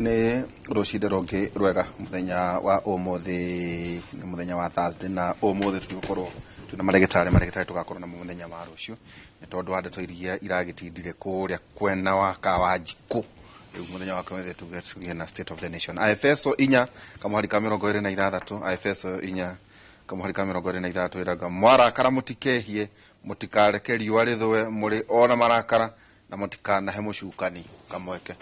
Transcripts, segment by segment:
Nĩ rũcinda rũngĩ rwega muthenya wa ũmũthĩ nĩ muthenya wa Thursday na ũmũthĩ tũgũkorwo twina maregetari tugakorwo na muthenya wa rũciũ nĩ tondũ wa ndeto iria iragĩtindire kũrĩa kwena wa Kawanjiku muthenya wa kwethe tuge na State of the Nation. Efeso 4 kamuhari ka 26 Efeso 4 kamuhari ka 26 iraga mwarakara mutikehie mutikareke riũa rĩthũe muri ona marakara na mutikanahe mucukani kamweke.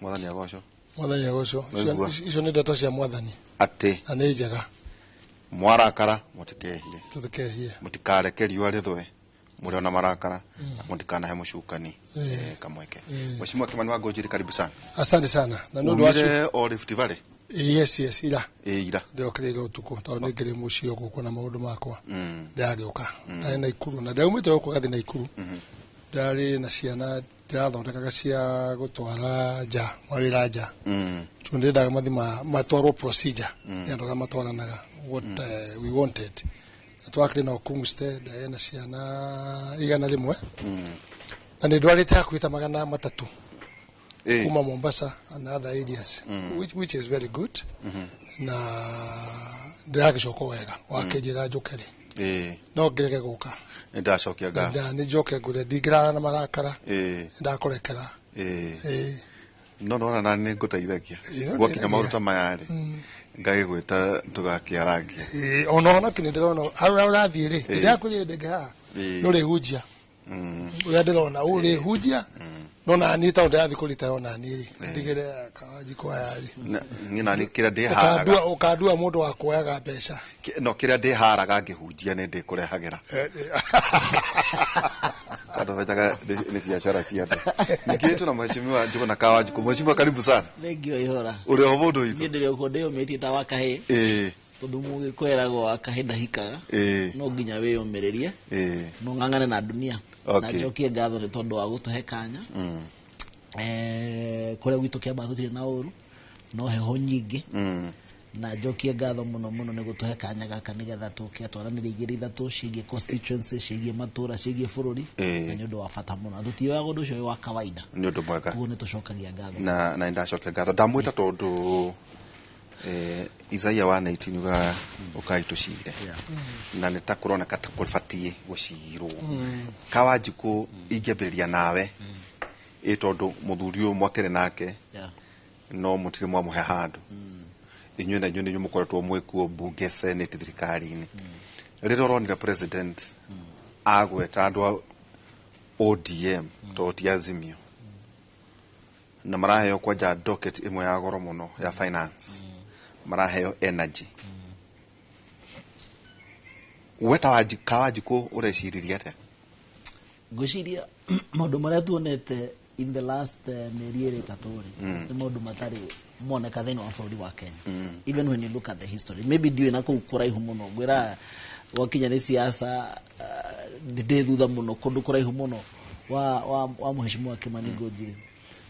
Mwathani agocwo. Mwathani agocwo. Icio nĩ ndeto cia Mwathani. Ati. Na nĩ njega. Mwarakara mutikehie. Tutikehie. Mutikareke riũa rĩthũe muri ona marakara na mutikanahe mucukani kamweke. Mheshimiwa Kimani wa Ngojiri, karibu sana. Asante sana. Na ndio wacu o Rift Valley. Yes ira. Ira. Ndio kile utuko tondũ nĩ ngĩrĩ mũciĩ gũkũ na maũndũ makwa. Ndagĩũka. Na Ikuru na ndaumĩte gũkũ gathi na Ikuru. Ndari na ciana ndathondekaga cia gutwara nja mawĩra nja. Tundendaga mathima matwarwo procedure. Nĩandoga matwaranaga what we wanted. Twakire na Kumstead na ciana igana rimwe. Na nĩ ndwarĩte hakuhĩ ta 300 kuma Mombasa and other areas, which is very good. Na ndagĩcoka wega wakĩnjĩra njũkere. No ngĩreke gũka. Ndacokia ga. Nĩ njoke ngure ndingĩra na marakara. Ndakorekera. No na nĩ ngũteithagia. Gwakinya maũndũ ta maya rĩ. Ngagĩgwĩta tugakĩaragia. Ona kinĩ ndĩrona ũrathiĩ rĩ. Ndakũrĩ ndege ha. Nũrĩ hujia. Ũrĩa ndĩrona ũrĩ hujia. No na ni ta ndathi kũrita ona ni ndigere Kawanjiku ayari. Ni na ni kira ndiharaga. Ukadua mũndũ wa kuoyaga mbeca. No kira ndiharaga ngĩhunjia nĩ ndĩkũrehagĩra. Kado vetaga ni biashara cia andũ. Nikitu na mheshimiwa Njuguna Kawanjiku. Mheshimiwa, karibu sana. Thengio ihora. Uri ho mundu itu. Ndire uko ndio metie ta wakahe. Tondu mugĩkweragwo wakahe ndahikaga. No nginya wĩyũmĩrĩrie. No ng'ang'ane na dunia. Na njokie ngatho nĩ tondũ wa gũtũhe kanya. Kũrĩa gwitũ kĩamba tũtirĩ na ũru no heho nyingĩ. Na njokie ngatho mũno nĩ gũtũhe kanya gaka nĩgetha tũke twaranĩrie igĩrĩ ithatũ ciĩgiĩ constituency, ciĩgiĩ matũra, ciĩgiĩ bũrũri. Na nĩ ũndũ wa bata mũno. Tũtioyaga ũndũ ũcio wa kawaida. Nĩ ũndũ mwega. Ũguo nĩ tũcokagia ngatho. Na ndacokia ngatho. Ndamwĩta tondũ Isaia wa 19 uga ukaitucire. Na nĩ ta kũroneka ta kũbatie gũcirwo. Kawanjiku ingĩambĩrĩria nawe tondũ mũthuri ũyũ mwakĩrĩ nake no mũtirĩ mwamũhe handũ. Inyuĩ na inyuĩ nĩ mũkoretwo mwĩkuo mbunge, senate, thirikari-inĩ. Rĩrĩa ũronire president agweta andũ a ODM to ti Azimio na maraheo kwanja docket imwe ya goro mũno ya finance, maraheo energy, weta Kawanjiku ũreciririe atĩa? Ngwĩciria maũndũ marĩa tuonete in the last mĩeri ĩrĩ ĩtatũ rĩ nĩ maũndũ matarĩ moneka thĩinĩ wa bũrũri wa Kenya. Even when you look at the history, maybe ndiũĩ na kũu kũraihu mũno ngwĩra gwakinya nĩ siasa ndĩ thutha mũno kũndũ kũraihu mũno wa mheshimiwa Kimani Ngojiri.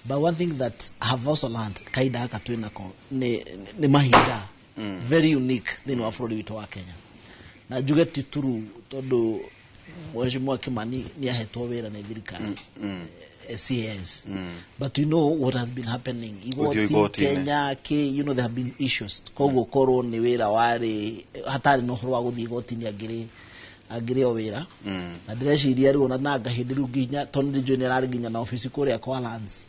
But one thing that I have also learned kaida haka twina nĩ mahinda very unique thĩinĩ wa bũrũri witũ wa Kenya. Na njuge ti turu tondũ mheshimiwa Kimani nĩ ahetwo wĩra nĩ thirikari CAS. But you know what has been happening. Kenya, you know, there have been issues. Kogo koro ni wera wari hatari no horo wa guthii gotini agire o wera. Na ndĩreciria rĩu na ngahĩndĩ rĩu nginya tondũ general nginya na office kũrĩa kwa lands.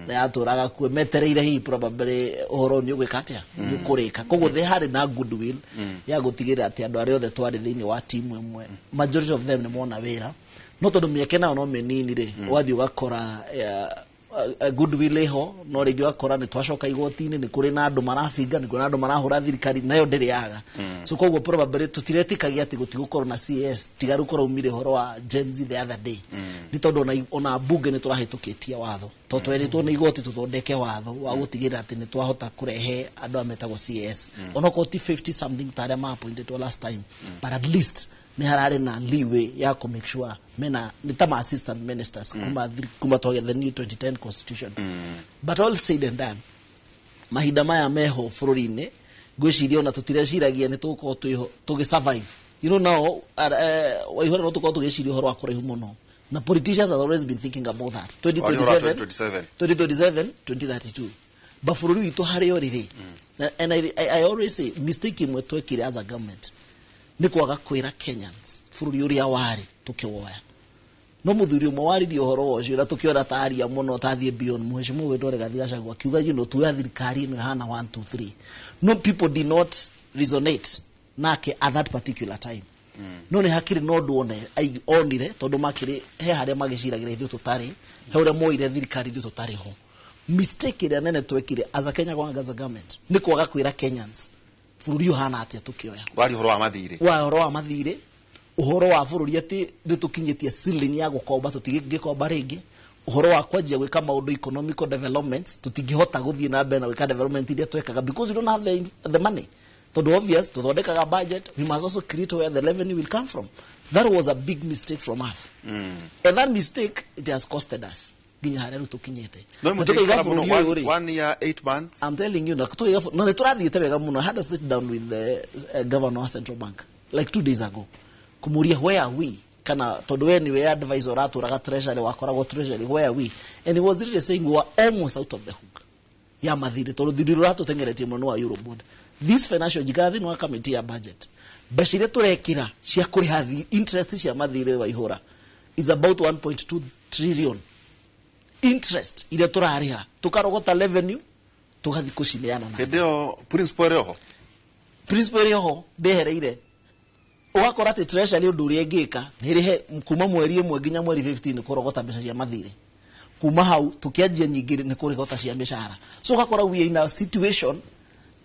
Na yatũraga kuo metereire hihi probably ũhoro nĩ ũgwĩka atĩa nĩ kũrĩka. Kogo they had na goodwill ya gũtigĩrĩra atĩ andũ arĩa othe twarĩ thĩinĩ wa timu ĩmwe majority of them nĩ mona wĩra. No tondũ mĩeke nao no mĩnini rĩ wathiĩ ũgakora goodwill iho no rĩngĩ ũgakora nĩ twacoka igoti-inĩ nĩ kũrĩ na andũ marabinga nĩ kũrĩ na andũ marahũra thirikari nayo ndĩrĩ yaga. So koguo probably tũtiretĩkagia atĩ gũtigũkorwo na CS tiga rĩu kũraumire ũhoro wa Gen Z the other day. Nĩ tondũ ona bunge nĩ tũrahĩtũkĩtie watho tondũ twerĩtwo nĩ igoti tũthondeke watho wa gũtigĩrĩra atĩ nĩ twahota kũrehe andũ a metagwo CS onokorwo ti 50 something ta arĩa ma-appointed last time, but at least ni harare na leeway ya ku make sure mena ni tama assistant ministers kuma to the new 2010 constitution. But all said and done, mahinda maya meho bũrũri-inĩ ngwĩciria ona tũtireciragia nĩ tũgũkorwo tũgĩ survive. You know now waihũra no tũkorwo tũgĩciria ũhoro wa kũraihu mũno na politicians have always been thinking about that 2027 2032 bafururi witu hari oriri and I always say mistake imwe twekire as a government ni kwaga kwira Kenyans fururi uria wari tukiwoya no muthuri umwe waririe uhoro ucio na tukiora taria muno tathie beyond mheshimiwa wetu Rigathi gwa kiuga tuya thirikari ino hana 1 2 3 no people did not resonate nake at that particular time no ni hakiri no ndone onire tondu makiri he haria magiciragira ithu tutari he uria moire thirikari ithu tutari ho mistake ria nene twekire as a Kenya government ni kwaga kwira Kenyans fururi hana atia tukioya wari horo wa mathire uhoro wa bururi ati ritukinyitie ceiling ya gukomba tutigikomba ringi uhoro wa kwanjia gwika maundu economic development tutingihota guthie na mbere na gwika development iria twekaga because we don't have the money tondu obvious tuthondekaga budget we must also create where the revenue will come from. That was a big mistake from us and that mistake it has costed us ginya haria rutukinyete no 1 year 8 months. I'm telling you no niturathiite wega muno. I had a sit down with the governor of Central Bank like 2 days ago kumuria where are we kana tondu we niwe advisor aturaga treasury wakoragwo treasury where are we and he was really saying we were almost out of the hook ya mathire tondu thiriro ratutengeretie muno wa Eurobond. This financial jikathi no committee ya budget bashire turekira cia kuriha interest cia mathire wa ihura is about 1.2 trillion interest ile turariha tukarogota revenue tugathi kucineana na ndio principal yoho ndehereire wakora ati treasury undu uri engika hirihe kuma mweri 1 nginya mweri 15 kurogota mbeca cia mathire kuma hau tukianjia nyingire ni kurigota cia mishahara so ukakora we in a situation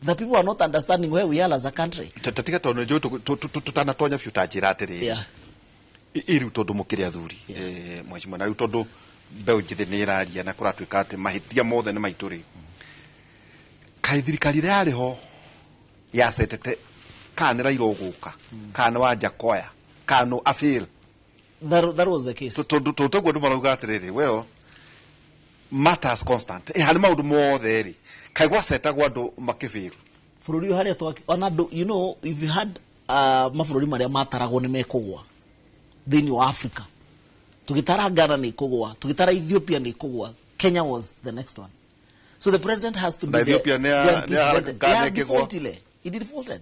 the people are not understanding where we are as a country tatiga tondu jo tutanatonya future njira atiri iri tondu mukiri athuri mheshimiwa na tondu mbeu njithe ni iraria na kuratwika ati mahitia mothe ni maituri kai thirikari yari ho ya setete kana iroguka kana wanja koya kana afil that was the case totogwo ndu marauga atiriri well matters constant hali maundu mothe ri kai gwasetagwo andu makifil fururi haria twaki onado you know if you had mafururi maria mataragwo ni mekugwa thini wa Africa tugitara Ghana ni kugwa tugitara Ethiopia ni kugwa Kenya was the next one so the president has to be Ethiopia Ghana he defaulted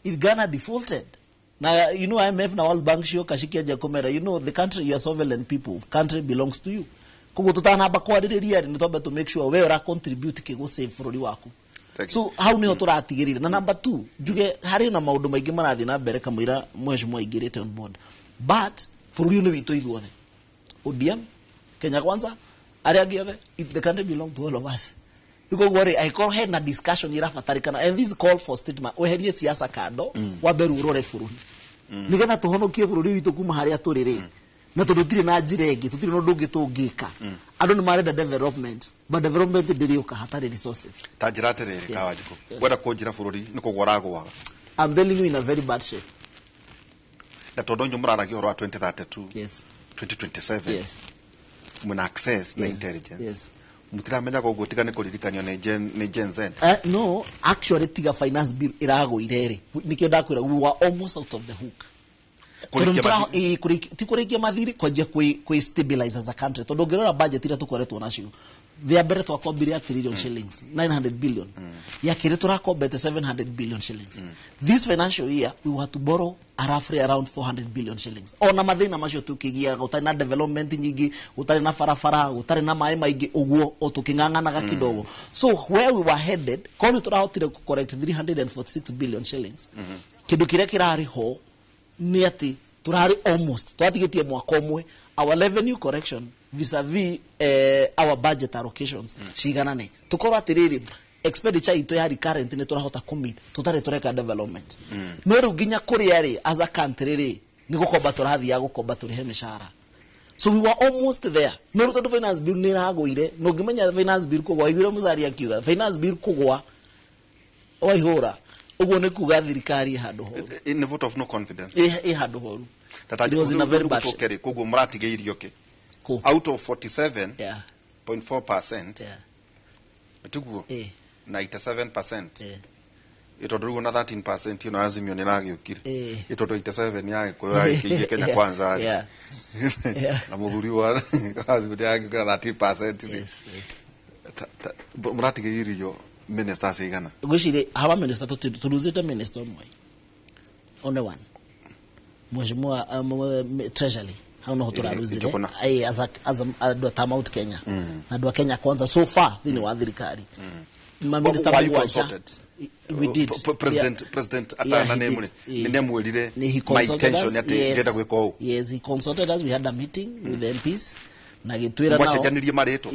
if Ghana defaulted now you know IMF na World Bank show kashikia jakomera you know the country you are sovereign people country belongs to you kugo tutana bakwariria ni tobe to make sure we ora contribute kigo save fururi waku so how ni turatigirira na number 2 juge hari na maundu maingi marathi na mbere kamwira mheshimiwa igirite on board but fururi ni witu ithuothe ODM Kenya Kwanza aria giothe the country belong to all of us you worry I call head na discussion irafatarikana and this call for statement weherie siasa kando waberu urore fururi nigetha tuhonokie fururi witu kuma haria turiri na tudutire na njire ingi tutire no ndungi tungika andu ni marenda development but development ndiri uka hatari resources tajira atiriri Kawajiko wenda kunjira fururi ni kugoragwa I'm telling you in a very bad shape na tondu nyumuraragia horo wa 2032 yes 2027 yes muna access na intelligence yes mutiramenya ko gutika ni kuririkanyo ni Gen Z no actually tiga finance bill irago irere nikio ndakwira we were almost out of the hook kurikia mathiri kwaje kwi stabilize as a country tondu ngirora budget ira tukoretwo nacio thea mbere twakombire trillion shillings 900 billion ya kire turakombete 700 billion shillings this financial year we had to borrow roughly around 400 billion shillings ona mathina macio tukigia utari na development nyingi utari na farafara utari na mai maingi uguo o tukinganganaga kidogo so where we were headed kono turahotire ku correct 346 billion shillings kindu kire kirari ho ni ati turari almost twatigitie mwaka omwe our revenue correction vis-a-vis our budget allocations ciganane tukorwa atiriri expenditure ito ya recurrent ni turahota commit tutare tureka development no ru ginya kuri ari as a country ri ni gukomba turathi ya gukomba turihe mishara so we were almost there no ru to finance bill ni ragoire no gimenya finance bill kugwa igire muzari akiuga finance bill kugwa oihura ugo ne kuga thirikari handu ho in a vote of no confidence handu ho tataje was in a very bad shape kugo muratigeirio ke out of 47.4% tuguo 97% itondo na 13% ino Azimio ni ragiukire itondo 87 yake kwa hiyo Kenya Yeah. kwanza Yeah. Yeah. na muthuri wa Azimio yake kwa 13%. Muratigirio ministers igana Gwishire hawa minister tuluzite minister umwe only one mheshimiwa treasury hauna hoturaruzire as a Mount Kenya na do Kenya kwanza so far ni wa thirikari minister we did president atana name ni nemwirire my intention ati ngenda gwika o. Yes, he consulted us. We had a meeting with the MPs na gitwira nao mwacejanirie mareto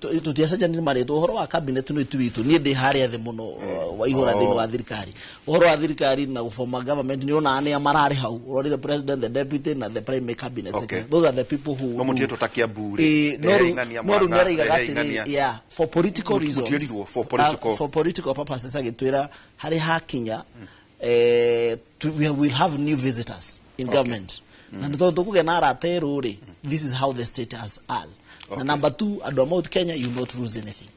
tutiacejanirie mareto uhoro wa cabinet no itwitu ni ndi haria the muno wa ihora thini wa thirikari uhoro wa thirikari na former government ni ona ane amarari hau or the president, the deputy na the prime cabinet secretary. Those are the people who no mutie tutakia bure yeah, for political reasons, for political purposes agitwira hari hakinya we will have new visitors in government. And this is how the state has all. And number two, at Mount Kenya, you not lose anything.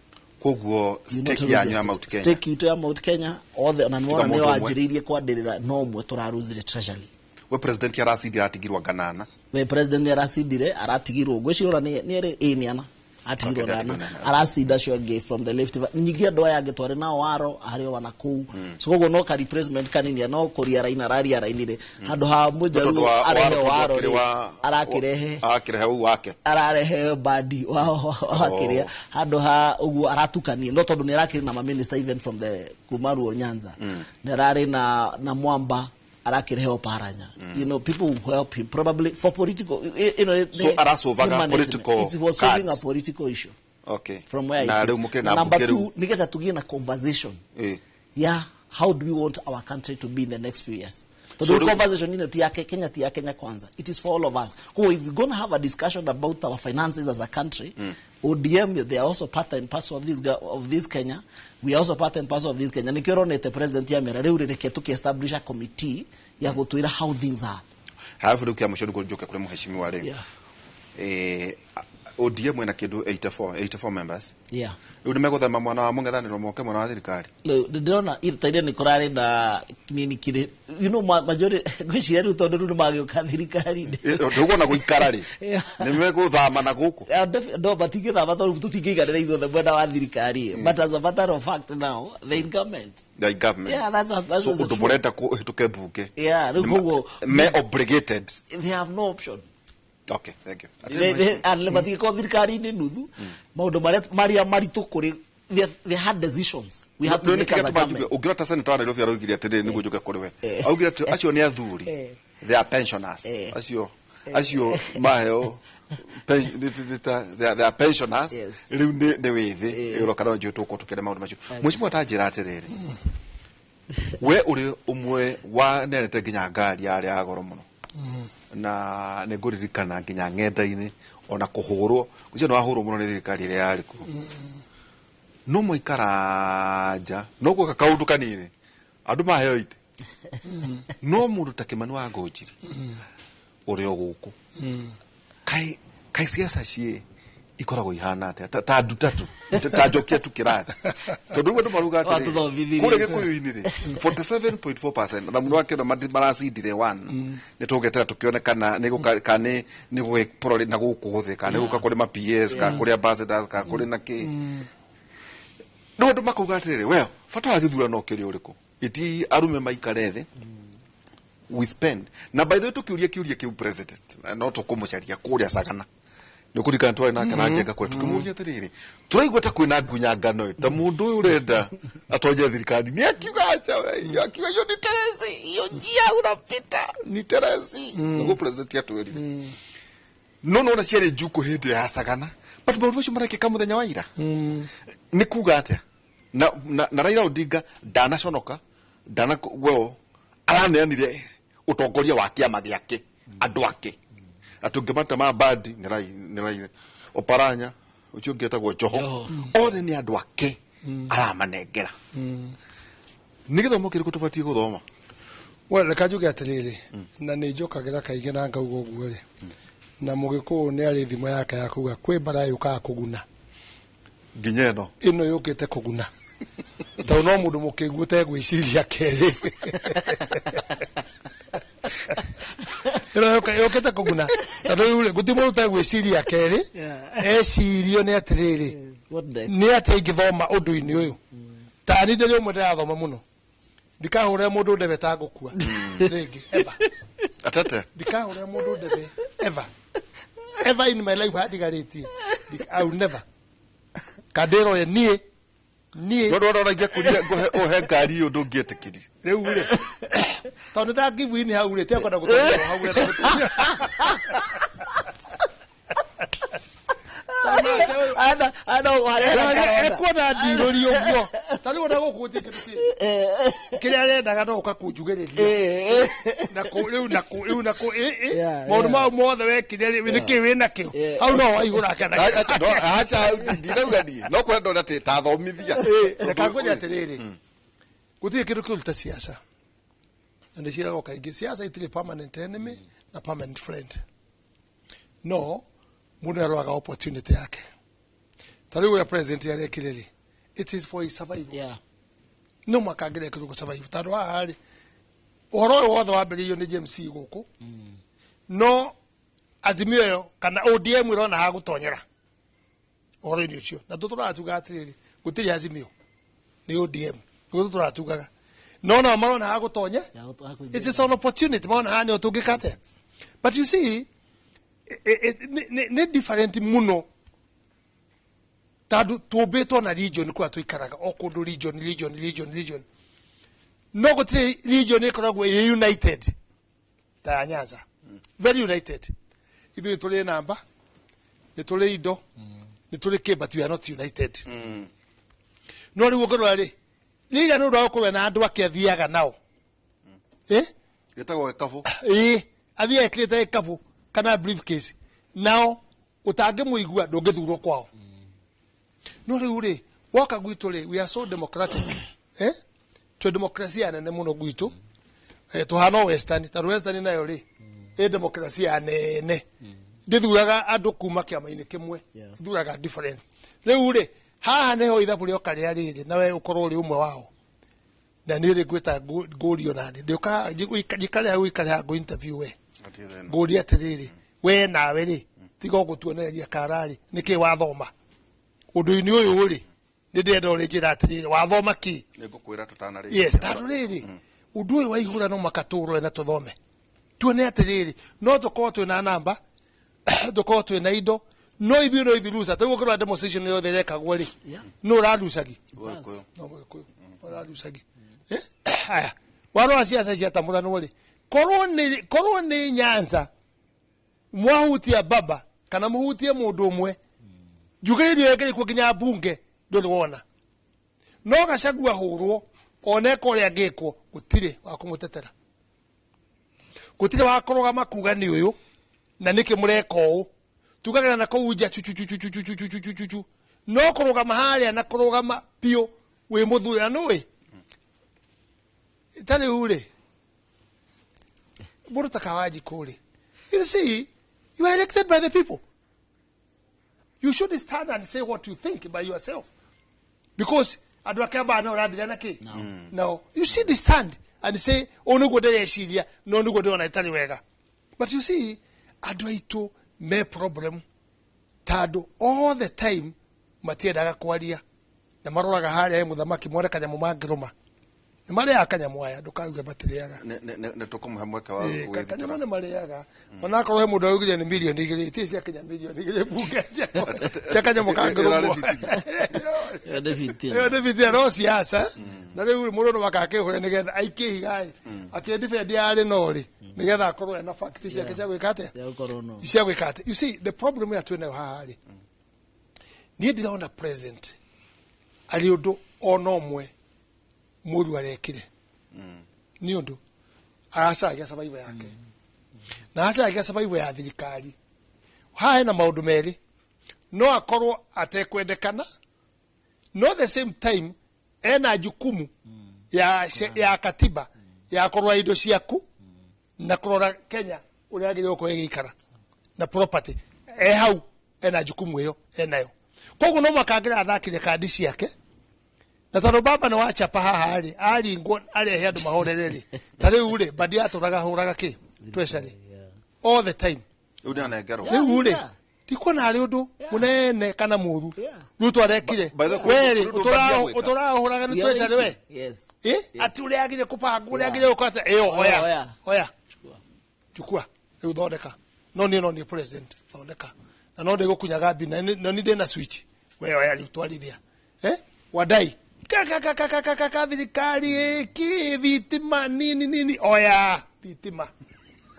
Koguo stake ya Mount Kenya. Stake ito ya Mount Kenya, all the nanwana neo ajiririe kwa derira no mwe turaruzire treasury. We president yarasidire atigirwa ganana. We president yarasidire aratigirwo gwicirora ni niana atigirwo dana arasida shoge from the left nyigia ndo ya getware na waro ario wana ku so koguo no ka replacement kanini no kuria raina raria rainire handu ha mujaru arehe waro arakirehe wake ararehe badi wao akiria handu ha ugu aratukani no tondu ni arakiri na minister even from the Kumaru Nyanza nerari na Mwamba arakirehe oparanya. You know, people who help him probably for political, you know, so arasovaga political, it was solving a political issue. Okay, from where I number two, we get to gain a conversation. Yeah, how do we want our country to be in the next few years? So the conversation in Kenya kwanza. It is for all of us. So if we're going to have a discussion about our finances as a country, ODM, they are also part and parcel of this Kenya. We are also part and parcel of this Kenya. Nikironete president ya mera reu reke establish a committee ya gutwira how things are. Halafu ndio mwisho ndio kule mheshimiwa leo. ODM ina kidu 84 members. Yeah. Nimegotha mwana wa mungethaniro moke mwana wa thirikari. Ndona iritaire ni kurari na nini kire. You know majority gwiciria ru tondu ru magioka thirikari. Ndugo na guikara ri. Nimegotha na guku. Ndo batige thama tondu tutingiganira ithuothe mwena wa thirikari. But as a matter of fact now, the government. Yeah, that's so utubureta kuhituke buke. Yeah, rugo me obligated. They have no option. Okay, thank you. And batige ko thirikari ni nuthu. Maundu maria maritu kuri they had decisions. We have to make a government. Ukirota senator wa Nairobi araugiria atiri ni gujuka kuri we. Augira acio ni athuri. They are pensioners. Acio maheo they are pensioners. Riu ni withi urokana nju tuko tukere maundu macio. Mheshimiwa tajira atiriri. We uri umwe wa nerete nginya ngari yari agoro muno. Na neguririkana nginya ng'enda-ini ona kuhurwo gucio no ahurwo muno ni thirikari ile yari ku no muikaraja no guka kaundu kanini andu maheo ite no mundu ta Kimani wa Ngũnjiri urio guku kai siasa cie ikoragwo ihana atia ta ndutatu ta njokia tukirathi tondu gwe ndumaruga ati kure gikuyu-ini ri 47.4% na muno wake no maracindire 1 ni tugetera tukionekana ni gukane ni gwe na gukuthika kana guka kuri ma PS ka kuri ambassadors ka kuri na ki no ndu makuga atiriri well fata wa githurano kiri uriku iti arume maikare thi we spend na by the way tukiuria kiu president no tukumucaria kuria Sagana nukurika ntwa na kana njega kwa tukimuria atiriri turaigwa ta kwina ngunyangano ta mundu uyu urenda atoje thirikari ni akiuga acha we akiuga yo ni teresi yo njia unapita ni teresi nuko president atweri no na ciere juko hindi ya Sagana but maundu macio marekeka muthenya wa ira ni kuga atia na Raila Odinga ndanaconoka well araneanire utongoria wa kiama giake andu ake atungimata mabadi nirai Oparanya ucio ngetagwo Joho othe ni andu ake aramanengera ni githomo kiriku tubatie guthoma well rekajuge atiriri na ni njokagira kaige na ngaugo guo ri na mugiku ni ari thimo yake ya kuga kwi bara yuka kuguna nginya ino yukite kuguna to no mundu mukigu te gwiciria keri yokete kuguna tondå rä gå tä må rå tegwäciria kerä ecirio nä atä rä nä atä ingä thoma å ndå-inä å yå tani ndä rä å mwe ndärathoma må no ndikahå re må ndå ndebe ta ngå kua rä ngä ndikahå re må ndå ndebe ever in my life handigarä tie au never kandä roye niä ndå ingä kå ria å he ngari å ndå ngä etä kä ri rä u rä tondå ndangivini hau rä tekwenda gå tå hau ekuona ndirå ri å guo tarä ona gå kå tä kä rä a rendaga no å ka kå njugä rä ria rä u nakå maå ndå mau mothe wekire nä kä wä nakä o hau no waihå rake ndirauga niä no kwenda ndona tä tathomithia reka ngå atä rä rä gå tirä kä ndå kä ruta ciaca na nä ciäragwo kaingä ciaca itirä permanent enemy na permanent friend no må ndå aroaga opportunity yake ta rä u ya president yarekire rä it is for his survival no makangä rekä gå survive tandå haha rä å horo å yå wothe wambä rä irio nä JMC gå kå no azimio ä yo kana ODM ä rona ha gå tonyera å horo-inä å cio na tå tå ratuga atä rä rä gå tä rä azimio nä ODM gå tå tå ratugaga no nao marona ha gå tonye it is an opportunity marona ha nä o tå ngä kate but you see nä different muno tandå tå mbä two na region kå tå ikaraga o kå ndå region no gå tirä region ä koragwo ä united ta ya Nyanza very united ithuä tå rä namba nä tå rä indo nä tå rä kä but we are not united no rä u å ngä rora rä riga nä å ndå wa gå korwo na andå akä athiaga nao gä tagwo gä kabå athiaga kä rä te gä kabå kana briefcase nao utangä må igua ndå ngä thurwo kwao no rä u rä woka gwitå rä we are so democratic twä demokrasia nene må no gwitå tå hana western tondå western nayo rä ä demokrasia nene ndä thuraga andå kuma kä ama-inä kä mwe thuraga different rä u rä haha nä ho ithabu rä oka rä a rä rä nawe å korwo rä å mwe wao na nä rä ngwä ta ngå rio nani njikare hau ikare ha ngå interview we ngå ria atä rä rä we nawe rä tiga gå tuonereria kararä nä kä wathoma å ndå-inä å yå rä nä ndenda å rä njä ra atä rä rä wathoma kä tandå rä rä å ndå å yå waihå ra no makatå roe na tå thome tuone atä rä rä no tå korwo twä na namba tå korwo twä na indo no ithuä no ithi lusa tau gå korwo demonstration ä yothe rekagwo rä no å rarucagi å rarucagi aya warora ciaca ciatamå ranwo rä korwo nä Nyanza mwahutia baba kana muhutie må ndå å mwe njugä rio ä kuo nginya mbunge ndå rä wona no Gachagua hå rwo oneka å rä a ngä kwo gå tirä wa kå må tetera gå tirä wa kå rogama kuga nä å yå na nä kä må reka å tugagä na kå u nja no kå rogama harä a na kå rogama piå wä må thurä ra nä tarä u rä må rå ta Kawanjikå rä you see you are elected by the people you should stand and say what you think by yourself because andå akä ambaa no randä na kä no you should stand and say o nä guo ndäreciria no nä guo ndä ona itarä wega but you see andå aitå me problem tandå all the time matiendaga kwaria na maroraga harä a må thamaki more kanyamå mangä rå ma nä marä aga kanyamå aya ndå kauge matirä aga nä tå kå må he mweke wa kanyamå nä marä aga onakorwo he må ndå augire nä mirioni 2 itä cia kenya mirioni 2 bunge cia kanyamå kangä rå nä bitia no ciaca na rä u må ndå no makakä hå re nä getha aikä higaä akä ndibendi yarä no rä nä getha akorwo ena fakti ciake cia gwä ka atä cia gwä ka atä you see the problem ya twä nayo haha rä niä ndirona president arä å ndå ona å mwe må ru arekire nä å ndå aracagia survival yake na acagia survival ya thirikari haha hena maå ndå merä no akorwo atekwendekana no the same time ena jukumu ya katiba ya kå rora indo ciaku na kå rora Kenya å rä a agä rä gå gä ikara na property hau ena jukumu ä yo enayo koguo no makangä ra athakire kandi ciake na tano baba na wacha pa haha ali ngo ali head mahorereri tare ule badi aturaga huraga ki treasury all the time Uda na ngero. ule tiko na ari undu munene kana muru ruto arekire weri utora huraga ni treasury we ati ule agire kupanga ule agire ukata oya chukua udodeka no ni president odeka na no ndego kunyaga bi na ni dena switch wewe yali utwalithia wadai kaka thirikari ki vitima nini oya vitima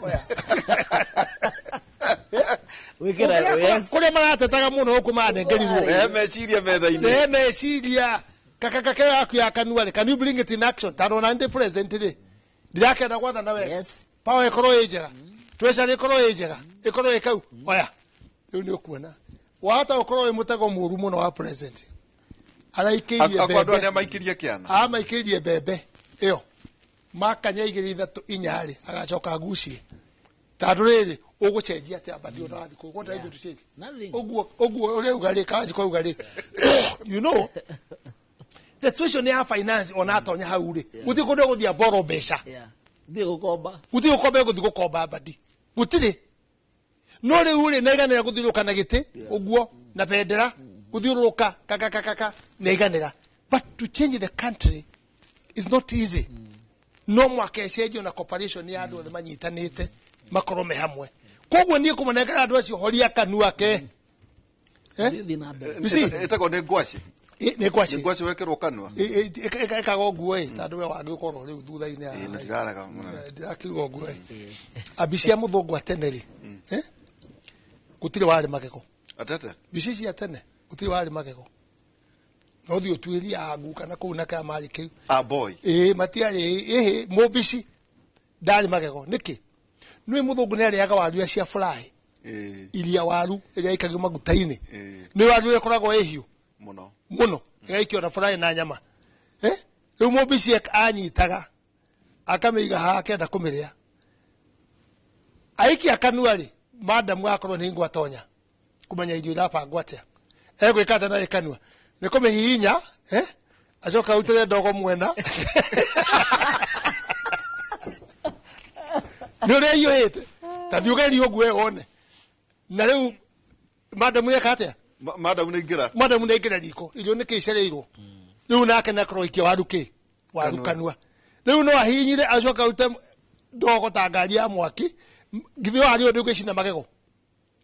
oya wikira kule maratetaga muno huko manengerirwo meciria metha-ini meciria kaka yaku ya kanua can you bring it in action tano na ndi president ri ndirakenda gwathana we power ikoro ejega treasury ikoro ejega ikoro ikau oya riu ni ukuona wata ukoro mutego muru muno wa president araikirie bebe akwa ndo maikirie kiana maikirie bebe iyo makanya igiri ithatu inyari agacoka gucie tando riri ugucenjia ati abadi ona wathi ko what are you going to change oguo uri ugari kaji ko ugari you know the situation ya finance ona atonya hauri guti ko ndo guthia boro besha ndi gukomba guthi gukomba abadi gutire no ri uri neganira guthiruka na giti oguo na bendera guthiruka kaka neganira but to change the country is not easy no mwake cenjio na cooperation ya andu othe manyitanite makorome hamwe koguo nie kumonekana andu acio horia kanua ke etako ne ngwaci ne ngwaci wekirwo kanua ekago nguo tandu we wangi ukorwo riu thutha-ini ndiraraga muno ndirakiugo nguo abisia muthungu ateneri gutire wari magego atete bisi cia tene gutire wari magego no thio tuiria angu kana kuu na ka mari kiu boy matiari mobisi ndari magego niki nui muthungu ne ariaga waru cia fly iria waru iria ikagio maguta-ini ni waru ikoragwo ehiu muno igaikio na fry na nyama riu mobisi anyitaga akamiga ha akenda kumiria aiki akanuari madam akorwo ni ngwatonya kumenya irio irapangwo atia egwikata na ikanua ni kumihihinya acoka utire ndogo mwena ni uri aiyuhite tathi ugeri uguo wone na riu madam eka atia madam ni ingira riko irio ni kicereirwo riu nake nakorwo ikia waru kanua riu no ahihinyire acoka ute ndogo ta ngari ya mwaki ngithio ari undu gwicina magego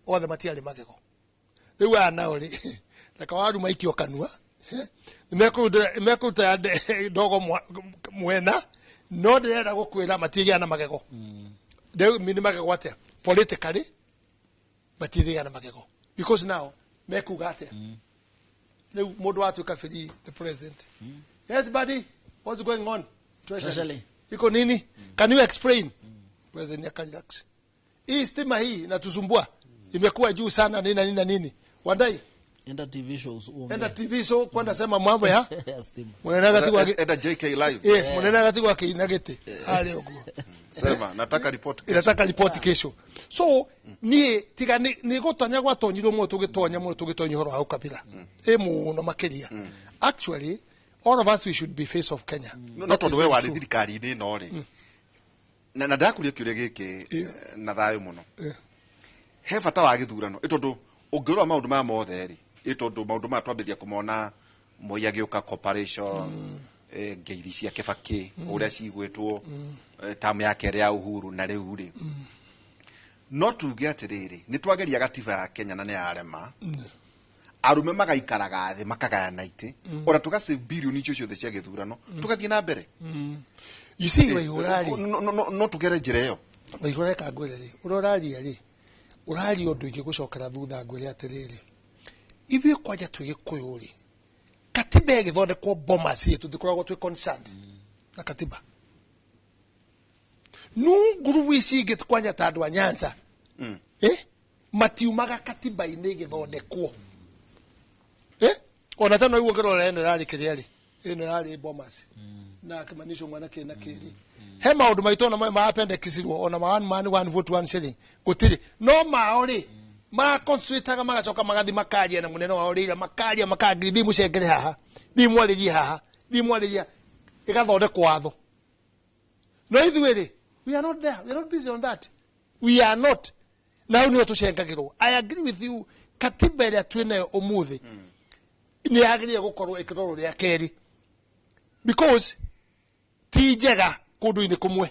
othe matiari magego riu ana uri na kawaru maikio kanua nimekuruta ndogo mwena no ndirenda gukwira matigia na magego riu mini magego atia politically matigia na magego because now mekuga atia riu mundu watuika free the president yes buddy what's going on treasury iko nini can you explain president akalirax hii stima hii inatusumbua imekuwa juu sana nini Wandai enda TV shows show kwenda sema mambo ya stima mwenena katigwa enda JK live yes mwenena katigwa kinagete ale oguo sema nataka report kesho so ni tiga ni gotonya gwatonyirwo mu tugitonya horo au kabila muno makeria actually all of us we should be face of Kenya no tondu we wari thirikari ni no ri na ndakuria kiuria giki na thayo muno he bata wa githurano itondu ungirwa maundu ma mothe ri itondu maundu ma twambiria kumona moya giuka corporation ngeiri cia Kibaki uria cigwetwo tamu yake ya Uhuru na riu ri no tuge atiriri ni twageria gatiba ya Kenya na ni arema arume magaikaraga thi makagayana iti ora tuga save billion icio ciothe cia githurano tugathie na mbere you see we urari no tugere njira iyo waigore ka ngwireri urorari ri urari undu ingi gucokera thutha ngwire atiriri ithuĩ kwanja twĩgĩkũyũ rĩ katiba ĩgĩthondekwo Bomas rĩ tũtikoragwo twĩ concerned na katiba no ngurubu ici ingĩ kwanja ta andũ a Nyanza matiumaga katiba-inĩ ĩgĩthondekwo ona tano igwo ngĩrora ĩno yarĩ kĩrĩa rĩ ĩno yarĩ Bomas na kĩmanisho mwana kĩ na kĩrĩ he maũndũ maitũ ona ma appendixirwo ona ma one man one vote one shilling gũtirĩ no mao rĩ ma concentraga magacoka magathi makaria na munene wao rĩra makaria makangiri bi mucengere haha bi mwaririe haha ni mwariria igathondekwo watho no ithuĩ we are not there, we are not busy on that, we are not. Now nĩyo tũcengagĩrwo. I agree with you, katiba ĩrĩa twĩnayo ũmũthĩ nĩ yagĩrĩire gũkorwo ĩkĩrorwo rĩa kerĩ, because ti njega kũndũ-inĩ kũmwe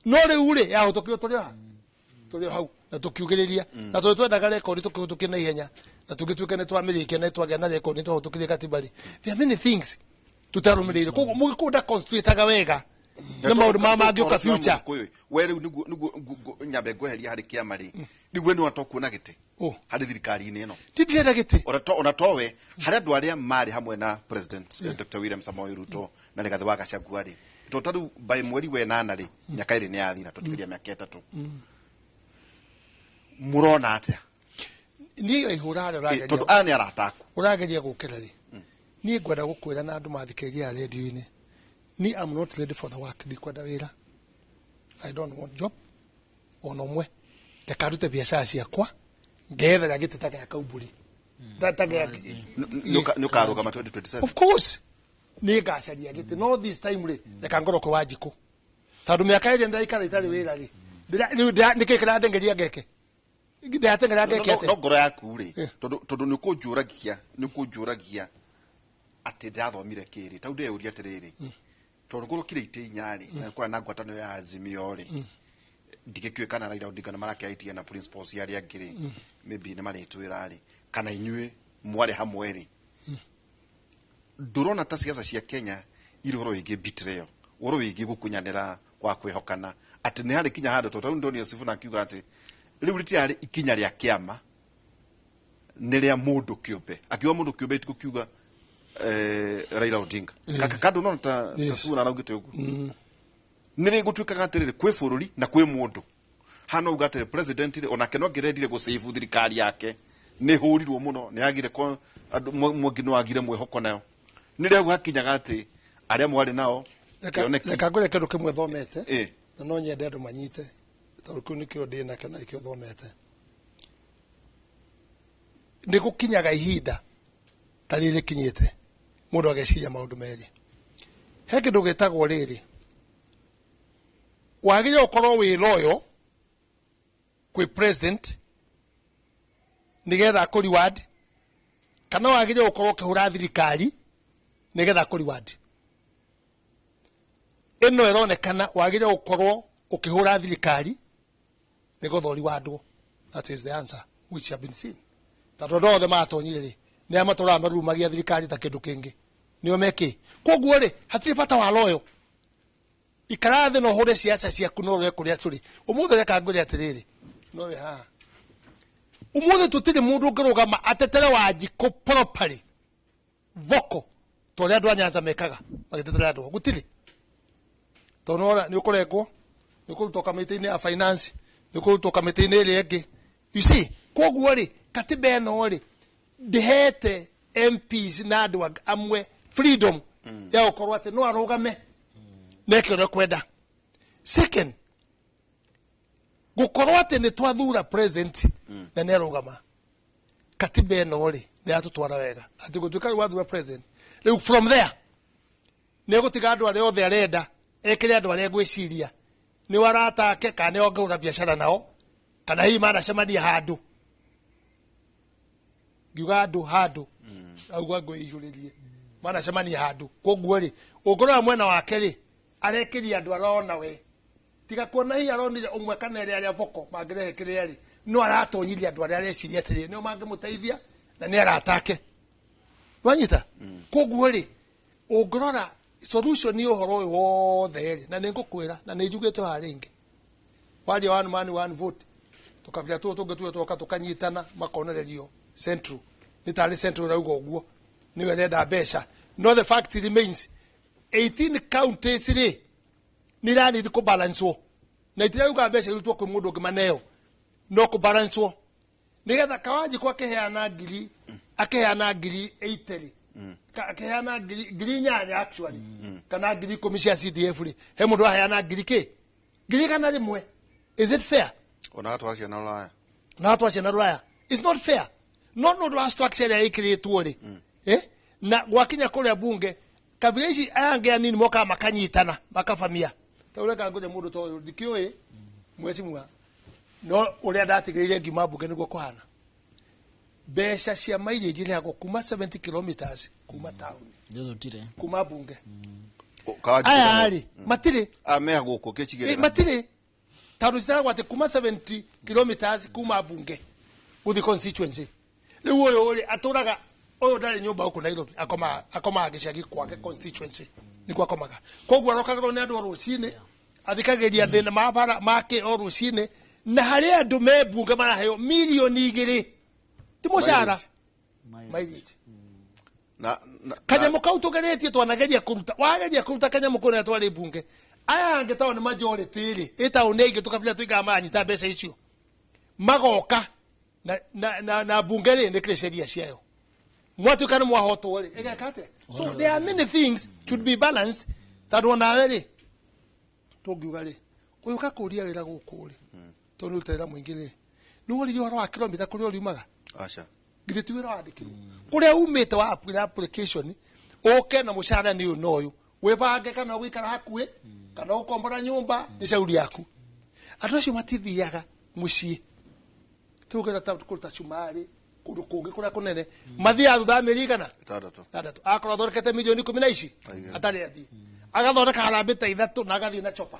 no rĩu yahũtũkio tũrĩ hau na tũkiugĩrĩria na twendaga rekondi tũkĩhũtũkia na ihenya na tũgĩtuĩka nĩ twamĩrĩkia na twagĩa na rekondi twahũtũkirie katiba there are many things tutarũmĩrĩire koguo mũgĩkũnda constitutaga wega na maũndũ mangĩũka future we rĩu nĩguo nyambe ngweheria harĩ kĩama nĩguo nĩ watokuona gĩtĩ harĩ thirikari-inĩ ĩno ndĩrenda gĩtĩ ona towe harĩ andũ arĩa marĩ hamwe na President Dr. William Samoei Ruto na Rigathi wa Gachagua tondũ by mweri wa 8 nyaka ĩrĩ nĩ yathira tũtigeria mĩaka 3 murona atĩa niĩ ihũra rĩrageria tondũ aya nĩ arataku ũrageria gũkĩra niĩ ngwenda gũkwĩra na andũ mathikĩrĩria radio-inĩ ni I'm not ready for the work ndikwenda wĩra. I don't want job ona ũmwe reka ndute biacara ciakwa ngethera gĩtĩ ta gĩa kaumbũri nĩ ũkarũgama 2027 of course nĩ ngacaria gĩtĩ no this time reka ngoroko wa njikũ tondũ mĩaka ĩrĩa ndaikara itarĩ wĩra nĩkĩ kĩrandengeria ngeke ndatengera ngekete no ngoro yaku tondũ nĩ ũkũnjũragia atĩ ndathomire kĩrĩ tondũ ndĩũria atĩrĩrĩ tondũ ngũrũkire itĩ inyarĩ na kwa na ngwatanĩro ya Azimio ndigĩkĩũĩ kana Raila Odinga marakĩaitia na principles arĩa angĩ maybe nĩ marĩtwĩra kana inyuĩ mwarĩ hamwe ndũrona ta siasa cia Kenya iroro ĩngĩ betrayal ũhoro wĩgiĩ gũkunyanĩra kwa kwĩhokana atĩ nĩ harĩ kinya handũ tondũ Ndoni Sifuna akiuga atĩ rĩu rĩtiarĩ ikinya rĩa kĩama nĩ rĩa mũndũ kĩũmbe akiuga mũndũ kĩũmbe tikukiuga Raila Odinga kando no ta Sifuna araugĩte ũguo nĩ gũtuĩkaga atĩrĩrĩ kwĩ bũrũri na kwĩ mũndũ hano uga atĩrĩ president onake no ngĩrendire gũsave thirikari yake nĩ hũrirwo mũno nĩ agire mũngĩ no agire mwĩhoko nayo nĩ rĩu hakinyaga atĩ arĩa mwarĩ nao reka ngũre kĩndũ kĩmwe thomete na no nyende andũ manyite tondũ kĩu nĩkĩo ndĩ nakĩo na nĩkĩo thomete nĩ gũkinyaga ihinda ta rĩrĩ kinyĩte mũndũ ageciria maũndũ merĩ he kĩndũ gĩtagwo rĩrĩ wagĩrĩire ũkorwo wĩ loyal kwĩ president nĩgetha kũ reward kana wagĩrĩire ũkorwo ũkĩhũra thirikari nĩgetha kũ reward ĩno ĩronekana wagĩrĩire ũkorwo ũkĩhũra thirikari nĩgetha ũrewardwo. That is the answer which have been seen. Tondũ othe matonyire nĩ amatũraga marumagia thirikari ta kĩndũ kĩngĩ nĩo meki koguo hatirĩ bata wa loyal ikara thĩ no hũre ciaca ciaku no rwe kũrĩa tũrĩ ũmũthĩ reka ngũre atĩrĩrĩ no we ha ũmũthĩ tũtirĩ mũndũ ũngĩrũgama atetere Wanjikũ properly voko tũrĩa andũ a Nyanza mekaga magĩtetera andũ gũtirĩ tondũ nĩ ũkũrengwo nĩ ũkũrutwo kamĩtĩ-inĩ ya finance nĩ ũkũrutwo kamĩtĩ-inĩ ĩrĩa ĩngĩ you see koguo katiba ĩno ndĩhete MPs na andũ amwe freedom ya gũkorwo atĩ no arũgame nekĩo nĩ kwenda. Second, gũkorwo atĩ nĩ twathura president na nĩ arũgama katiba ĩno nĩ yatũtwara wega atĩ gũtuĩka rĩu wathura president rĩu from there nĩ gũtiga andũ arĩa othe arenda ekĩre andũ arĩa gwĩciria nĩ waratake kana nĩ ongagũra biacara nao kana hihi manacemania handũ ngiuga handũ auga ngwĩihũrĩrie manacemania handũ koguo ũngĩrora mwena wake arekĩria andũ arona we tiga kuona hihi aronire ũmwe kana ĩrĩa arĩa voko mangĩrehe kĩrĩa no aratonyirie andũ arĩa areciria atĩrĩ nĩo mangĩmũteithia na nĩ aratake wanyita koguo ũngĩrora solution nĩ ũhoro ũyũ wothe na nĩ ngũkwĩra na nĩ njugĩte harĩ ingĩ waria one man one vote tukabira tũngĩ tuoka tukanyitana makonererio central nĩ tarĩ central rauga ũguo nĩ wenda mbeca no the fact remains 18 counties nĩ rani ku balance na itirauga mbeca irutwo kwĩ mũndũ ũngĩ maneo no ku balance nĩgetha Kawanjikũ akeheana ngiri 80 akeheana ngiri 8 actually kana ngiri 10 cia CDF he mũndũ aheana ngiri kana rĩmwe. Is it fair? Ona atwacia na Rũraya na atwacia na Rũraya it's not fair no wa structure ya ikĩrĩtwo na gwakinya kũrĩa bunge kabila ici ange anini moka makanyitana makafamia taureka ngoje mundu to dikioi mwezi mwa no uria ndatigirire ngima mbunge niguo kuhana besha cia maili jiri hago kuma 70 kilometers kuma town ndio tire kuma bunge Kawaji ali matire amea guko kechigere matire taruzira gwate kuma 70 kilometers kuma bunge with constituency lewo yole aturaga oyo ndari nyumba huko Nairobi akoma agicagi kwake constituency niko akomaga kogwa rokagro ne ndo rucine athikageria thina mabara make o rucine na hari andu me bunge maraheo milioni 2 timoshara mileage na kanya mukautugeretie twanageria kuruta wageria kuruta kanya mukone twari bunge aya angetawo ni majority ri etawo ne ingi tukabila tuiga nyita mbeca icio magoka na bunge ri ni kresheria ciayo mwatu kana mwahotwo ri egakate so there are many things should be balanced that one ri tungiuga ri uyuka kuria wira guku ri tonu tera mwingi ri nuri yo wa kilomita kuri uriumaga acha gire tuwira wandikirwo kuria umite wa application oke na mushara ni unoyu webange kana gwikara hakuhe kana ukombora nyumba ni shauri yaku andu acio matithiaga mucii tugira ta kuruta chumari kundu kungi kuria kunene mathia thutha mirigana tandatu akora thorokete milioni 10 ici atari athi agathoreka harambita 3 na agathi na chopa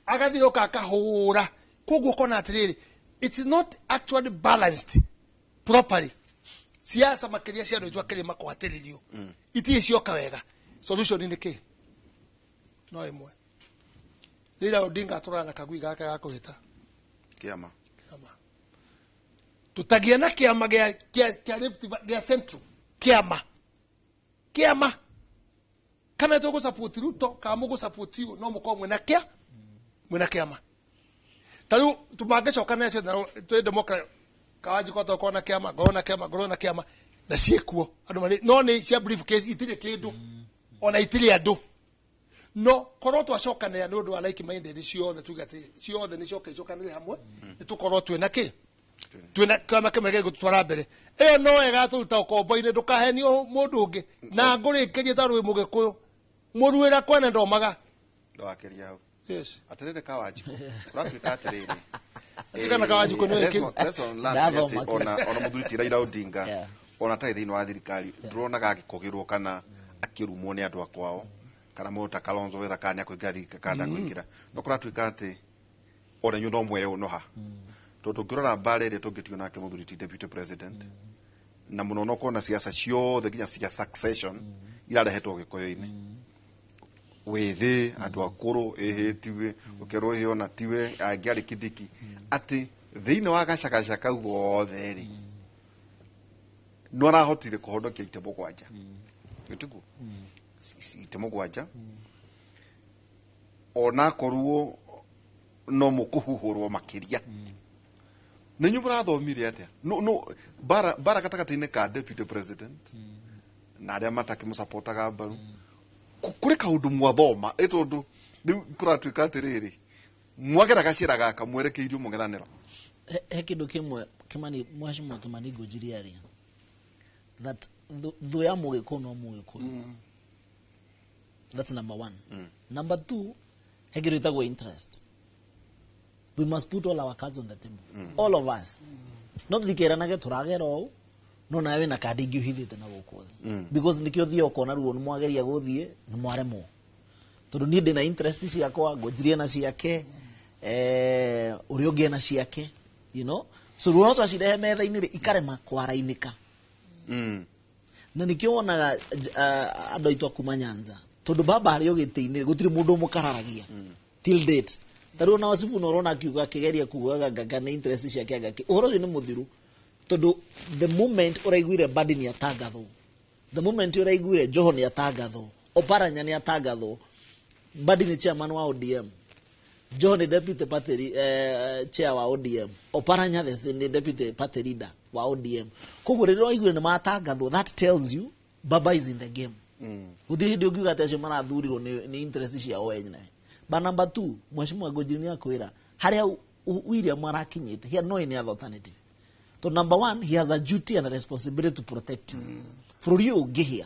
agathi oka akahura koguo kona atiriri it's not actually balanced properly siasa makiria cia ndu akiri makwatiririo itie cioka wega solution ni ki no imwe Raila Odinga aturana kagui gaka ya kuhita kiama tutagia na kiama gya Rift gya Central kiama kana to go support Ruto kama go support you no muko mwena kiama taru tumageshoka na cio tu democrat kawaji kwa tokona kiama gorona kiama na ciekuo andu mari no ni cia briefcase itire kindu ona itire andu no korwo twacoka na ndu wa like minded ciothe tugate ciothe ni coka ni hamwe ni tukorwo twina ki twina kama kemege gutwara mbere iyo no ega turuta ukombo-ini ndukahenio mundu ungi na ngurikirie taru mugikuyu muruira kwene ndomaga ndoakiria hau yes atirire Kawaji uratuika atiriri kana Kawaji kuno iki ona muthuriti Raila Odinga ona tai thiini wa thirikari ndurona gagikogirwo kana akirumwo ni andu akwao kana muta Kalonzo wetha kanya kuingathi kana kuingira no kuratuika ati ona nyu no mwe unoha tondu ngirora mbare iri tungitio nake muthuriti deputy president na muno no kona siasa ciothe nginya cia succession irarehetwo gikoyo-ini wethi andu akuru ehetiwe ukerwo hiyo na tiwe angiari kidiki ati thiini wa gacagaca kau gothe ri no arahotire kuhonokia itemo gwanja gitugu itemo gwanja ona korwo no mukuhuhurwo makiria na nyumba thomire atia no bara katakati-ini ka deputy president na aria matakimusapotaga mbaru kuri kaundu mwathoma itondu riu kuratuika atiriri mwagera gacira gaka mwerekeirio mugethaniro he kindu kimwe Kimani Mheshimiwa Kimani Ngũnjiri aria that thu ya mugikuyu no mugikuyu that's number 1 number 2 he kindu itagwo interest we must put all our cards on the table all of us no thikiranage turagera o no nawe na kadi ngiuhithite na guko because nikio thio ukona ruo ni mwageria guthie ni mwaremwo tondu ni ndina interest ciakwa Ngũnjiri na ciake uri ungi na ciake you know so ruo twa cirehe metha-ini ikarema kwarainika na nikio wonaga andu aitu akuma Nyanza tondu baba ari ugiti-ini gutiri mundu mukararagia till date taru na wasifu no rona kiuga kigeria kugaga nganga interest ciake ngaki uhoro uyu ni muthiru tondu the moment uraiguire Badi ni atangatho the moment uraiguire Joho ni atangatho Oparanya ni atangatho Badi ni chairman wa ODM Joho ni deputy party chair wa ODM Oparanya ni deputy party leader wa ODM koguo rero uraiguire ni matangatho that tells you Baba is in the game uthiri ndio ngiuga ati acio marathurirwo ni interest cia wenye but number 2 Mheshimiwa Ngũnjiri ni akwira haria William arakinyite here no any other alternative. So number 1, he has a duty and a responsibility to protect you. Bururi ũngĩhia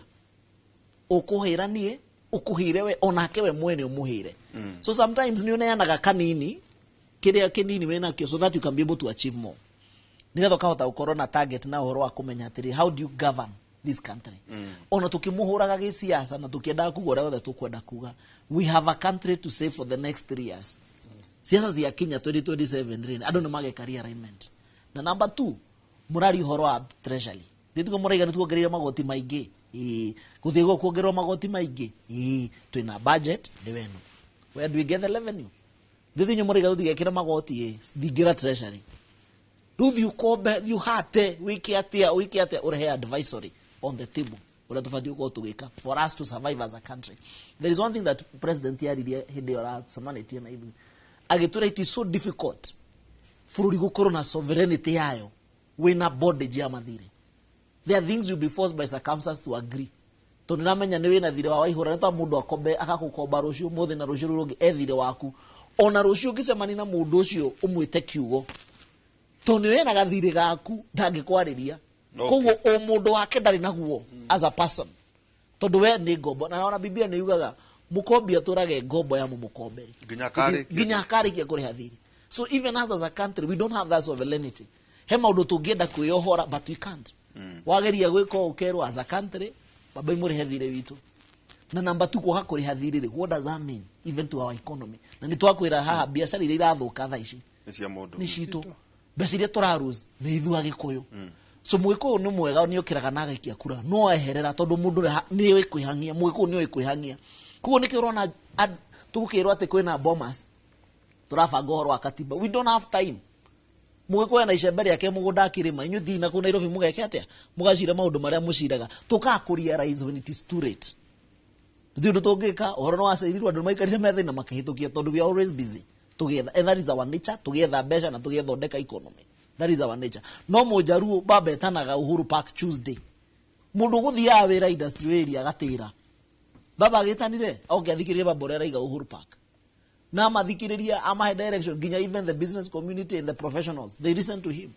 ũkũhĩra niĩ ukuhire we onake we mwene umuhire. So sometimes ni uneanaga kanini kiria kinini we nakio so that you can be able to achieve more. Nigetha kahota ukorwo na target na uhoro wa kumenya atiri how do you govern this country. Ona tukimuhuraga gisiasa na tukienda kugora wothe tukwenda kuga we have a country to save for the next 3 years. Siasa cia Kenya 2027 rin ando nimage career alignment. Na number 2 murari uhoro wa treasury. Ndituko muraiga nituongereire magoti maingi. Kuthigo kuongerwa magoti maingi. Twina budget ndi wenu. Where do we get the revenue? Ndithinyo muraiga tutigekira magoti thingira treasury. You kobe you hate wiki atia urehe advisory on the table. Ura tufadi ko tugika for us to survive as a country. There is one thing that President yari hede ora samaneti na even agetura it is so difficult fururi gukoro na sovereignty yayo wina body ya mathire. There are things you be forced by circumstances to agree. To niramenya ni wina thire wa waihura nta mundu akombe akakukomba rucio mothe na rucio rugi ethire waku ona rucio ngisemani na mundu ucio umwite kiugo to ni wina gathire gaku ndangikwariria koguo o mundu wake ndari naguo as a person tondu we ni ngombo na naona Biblia ni yugaga mukombi aturage ngombo ya mumukomberi ginya akarikia kuriha thiri. So even as a country we don't have that sovereignty. He maundu tungienda kuyohora but we can't. Wageria gwika ukerwa as a country baba imurihe thiri witu na number 2 kuha kuriha thiri what does that mean even to our economy na ni twakwira haha biashara ira irathuka tha ici ni citu mbeca iria turaruse ni ithu agikuyu. So mwiko ni mwega ni ukiraga na gaikia kura no eherera tondu mundu ni we kwihangia mwiko ni we kwihangia kuo ni kirona tukirwa ati kwina bombers turabanga horo wa katiba we don't have time mwiko yana icembe yake mugunda kirima inyu thina ku Nairobi mugeke atia mugacira maundu maria muciraga tukakuria rise when it is too late ndio tugika horo no aceirirwa andu maikarire metha na makihitukia tondu we are always busy together and that is our nature together besha na together ndeka economy. That is our nature. No mujaruo babetanaga Uhuru Park Tuesday. Mundu guthia wira industry area gatira. Baba agitanire athikiriria baborera iga Uhuru Park. Na mathikiriria ama direction ginya even the business community and the professionals they listen to him.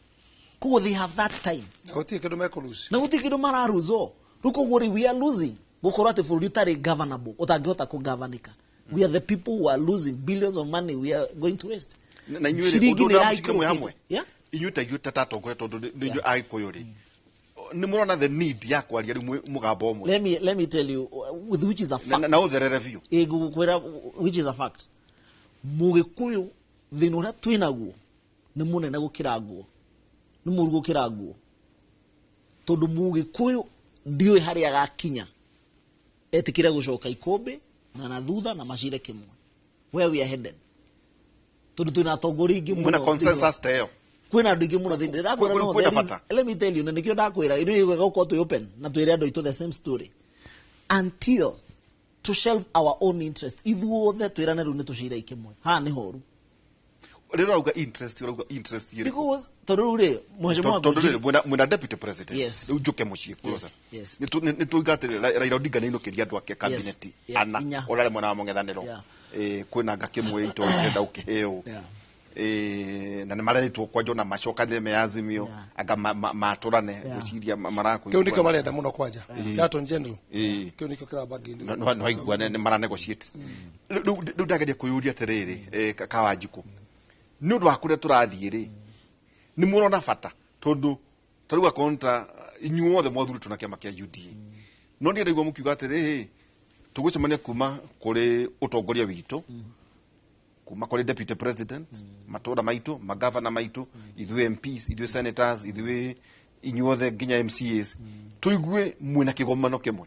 Kugo they have that time. Na utikido mekoluse. Na utikido mararuzo. Ruko gori we are losing. Gukora te for little governable. Utagota ku governika. We are the people who are losing billions of money we are going to waste. Na nyuire odo hamwe. Yeah? Inyuta yuta tato kwa tondu ninyo aikoyori ni murona the need ya kwaria mugambo omwe. Let me tell you with which is a fact. Na other review which is a fact. Mugikuyu thina uria twinaguo ni munene gukira nguo ni muru gukira nguo tondu mugikuyu ndiwe haria gakinya etikire gucoka ikombe na thutha na macire kimwe where we are headed tondu twina tongori ingi muno consensus teo kwina andu ingi muno thinde ndakwira no let me tell you na nikio ndakwira ino igwega uko tu open na twire andu ito the same story until to shelve our own interest ithuothe twirane ru ni tucira ikimwe ha ni horu urauga interest yiri because torure mwana deputy president ujuke mucie kuza ni tuigatire Raila Odinga ni nokiria andu ake cabinet ana orale mwana wa mungethaniro kwina ngakimwe ito ndenda ukiheo na ne maretwo kwa jona macokanire meazimio aga maturane guciria marako kio niko marenda muno kwanja gato njendo kio niko kila bagi no igwa ne mara negotiate ndu ndageria kuyuria terere kawanjiku ni undu akure turathire ni murona fata tondu taruga kontra inyuothe mwathuri tunakema kia UDA no ndi ndaigwa mukiuga atere tugucemania kuma kuri utongoria witu kuma kuri deputy president matora maitu magavana maitu ithuĩ MPs ithuĩ senators ithuĩ inyuothe nginya MCAs tuigue mwina kigomano kimwe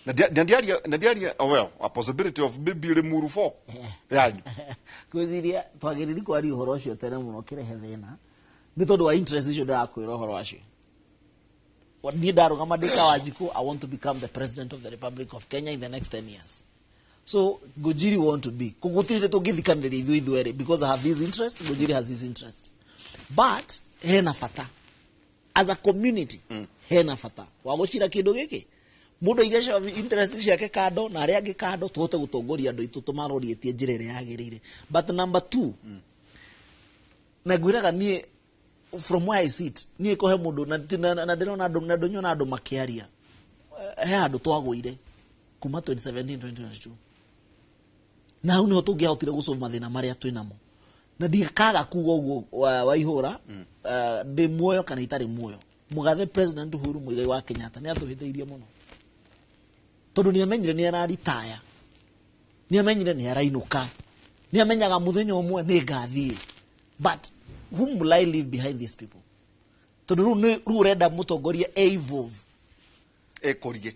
na ndiaria well a possibility of maybe remove 4 yanyu kuziria twagiriri kwari uhoro ucio tene muno kirehe thina ni tondu wa interest icio ndakwira uhoro wacio ni ndaruga madika Wanjiku I want to become the president of the Republic of Kenya in the next 10 years. So Gujiri want to be kugutire tugithikanire ithuere because I have this interest, Gujiri has his interest. But hena fata as a community hena fata wa gucira kindu giki mundu igesha interest ciake kando na aria angi kando tuhote gutongoria andu itu tumarorietie njira ire yagirire. But number 2 na gwiraga nie from where I sit nie ko he mundu na ndino na andu makiaria he andu twagwire kuma 2017 2022 na hau niho tungihotire gusolve mathina maria twinamo na ndikaga kuga uguo Waihura ndi muoyo kana itari muoyo Mugathe President Uhuru Muigai wa Kenyatta ni atuhitheirie muno tondu ni amenyire ni araritaya ni amenyire ni arainuka ni amenyaga muthenya umwe ni ngathie but whom will I leave behind these people tondu ru renda mutongoria evolve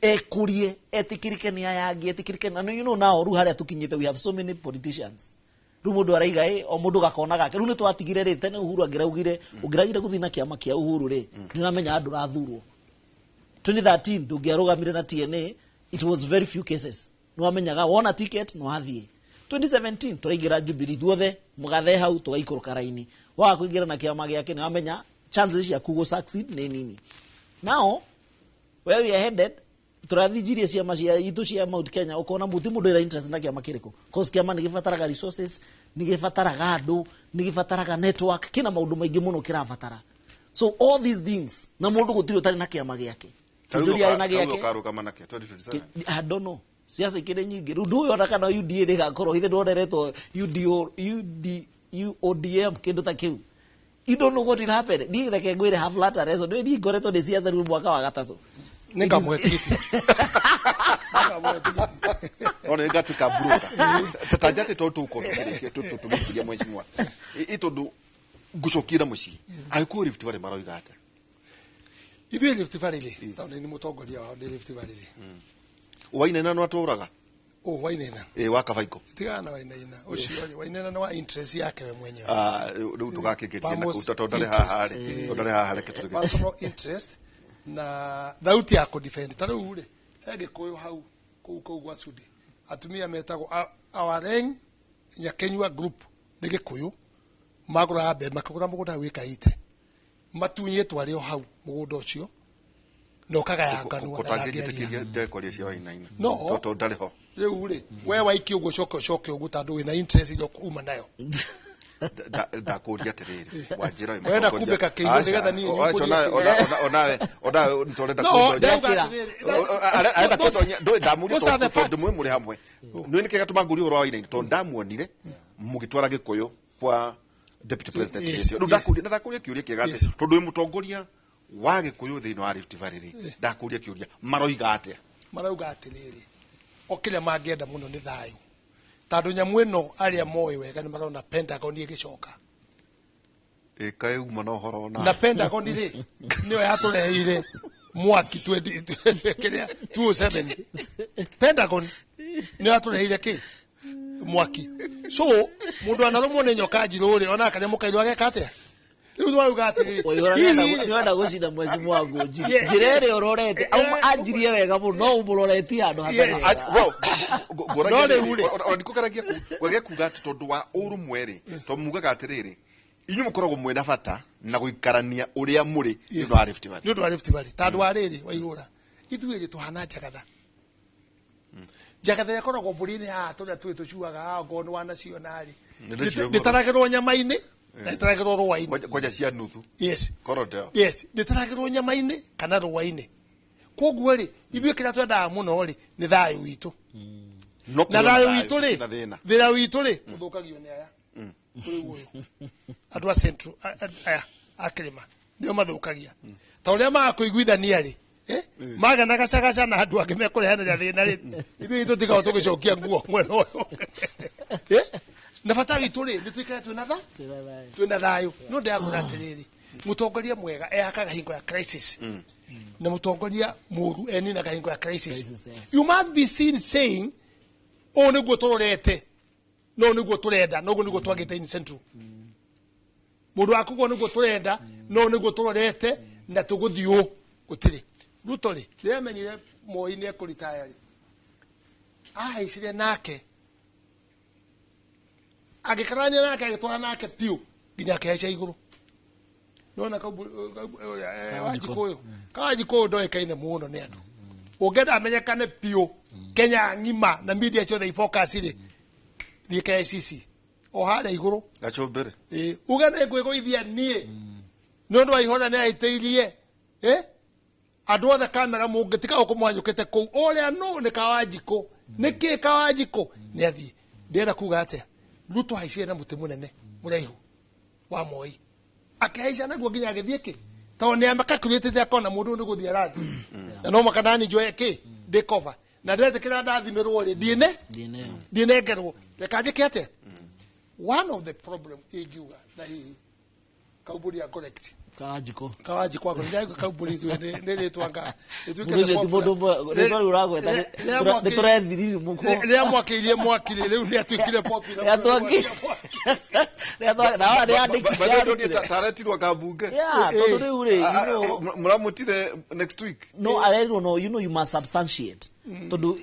ekurie etikirike ni ayangi etikirike na you know now ru haria tukinyite we have so many politicians ru mundu araiga o mundu gakona gake ru ni twatigire ri tene Uhuru angiraugire guthina kiama kia Uhuru ri ni namenya andu rathurwo 2013 ndungiarugamire na TNA it was very few cases no amenyaga wona ticket no athie 2017 turaigira Jubilee duothe Mugathe hau tugaikuruka raini wa kuingira na kiama giake ni amenya chances ya kugo succeed ni nini now where we are headed turathijirie ciama cia itu cia Mount Kenya ukona muti mundu ira interest na kiama kiriko cause kiama nigifataraga resources nigifataraga andu nigifataraga network kina maundu maingi muno kirafatara so all these things na mundu gutiri utari na kiama giake tujuria na giake I don't know siasa ikire nyingi rundu uyo nakana UDA ni gakoro ithe ndoneretwo UDM kindu ta kiu you don't know what will happen ni reke ngwire have latter reso ni ngoretwo ni siasa ru mwaka wa gatatu ninga mwetiki ona ngatuka bruka tatajate toto uko tutumikia mheshimiwa itondu gucokira muci aiko Rift Valley maroiga ata ithi Rift Valley tondu ni mutongoria wa Rift Valley Wainaina no aturaga Wainaina wa Kabaiko tigana Wainaina ucio Wainaina no wa interest yake we mwenyewe riu tugakikiria na utotondare haha reke personal interest na thauti ya defend taro ure hege koyo hau kou gwa Sudi atumia metagwo Awareng Nyakenyua group nige koyo magura abe makagura muguda wikaite matunye twari o hau muguda ucio no kaga ya nganu na ngagitikiria ndekwaria cia Wainaina no to ndari ho riu ri we waiki ugo coke ugo tandu wina interest yo kuma nayo ndakuria atiriri wanjira wenda kumbeka kiingo nigetha ni ona ntorenda kundonya aenda kundonya ndo ndamuria tondu mwe muri hamwe no ni kega tumanguri ro Wainaina to ndamuonire mugitwara gikuyu kwa deputy president yecio ndakuria kiuria kiega tondu mutongoria wa gikuyu thini wa Rift Valley ndakuria kiuria maroiga atiriri okile magienda muno ni thayu tandu nyamu ino aria moi wega ni marona Pentagon igicoka kai uma no horo na Pentagon ri niyo yatureire mwaki 2027 Pentagon niyo yatureire ki mwaki so mundu anarumwo ni nyoka njiro ri ona kanya mukairo age katia riu twauga atiri niwenda gucina mwezi wangu njirere ororete anjirie wega muno umuroreti handu hatari no ndikukaragia wege kuga tondu wa urumweri to mugaga atiriri inyu mukoragwo mwena bata na guikarania uria muri ni wa Rift Valley ni wa Rift Valley tandu wa riri Waihura ithuiri tuhana jagatha yakoragwo mburi-ini haha turia tucuaga ngono wa nacionari nditaragirwo nyama-ini nditaragirwo rũa-ini koja cia nuthu korodeo nditaragirwo nyama-ini kana rũa-ini koguo ri ithuĩ kĩrĩa twendaga mũno ri nĩ thayũ witũ na thayũ witũ ri thĩna witũ ri ũthũkagio nĩ aya ũyũ andũ a Central aya a Kĩrĩma nĩo mathũkagia ta ũrĩa magakũiguithania ri magana gacagaca na andũ angĩ mekũrehanĩra thĩna ri ithuĩ tũtigao tũgĩcokia nguo mwena ũyũ na bata witũ ri nĩ tũikare twĩna thayũ no ndĩrakũra atĩrĩrĩ mũtongoria mwega eyakaga hingo ya crisis na mũtongoria mũru eninaga hingo ya crisis you must be seen saying o nĩguo tũrorete no nĩguo tũrenda noguo nĩguo twagĩte in Central mũndũ wakuguo nĩguo tũrenda no nĩguo tũrorete na tũgũthiũ gũtirĩ Ruto ri nĩamenyire Moi nĩ ekũritaya ri ahaicire nake agikarania nake agitwara nake piu nginya kecha iguru nona Wanjikũyũ ndoĩkaine mũno nĩ andũ ũngĩenda amenyekane piu Kenya ng'ima na media ciothe ifocus ri thiĩ KICC o harĩa iguru gacumbĩrĩ uga nĩ ngwĩgũithia niĩ nĩ ũndũ wa ihora nĩ aitĩirie andu othe kamera mungitika ukumwanyukite kuu uria no ni Kawajiko niki Kawajiko ni athie ndira kuga atia Ruto haicie na muti munene muraihu wa Moi akihaica naguo nginya agithie ki to ni amakakurite akona mundu ni guthia rathi na no makanani njoe ki ndikova na ndetikira ndathimirwo ri ndine ngerwo reka njike atia one of the problem ingiuga na hii Kauburi ya correct Kawajiko ako ndio Kauburi tu ndio twanga Murize tibodo ndio urago ndio muko ria mwakirie mwakire riu ni atwikire popular yatwaki na ndio andiki taretirwa kabunge todo riu ri muramutire next week no I don't know you must substantiate todo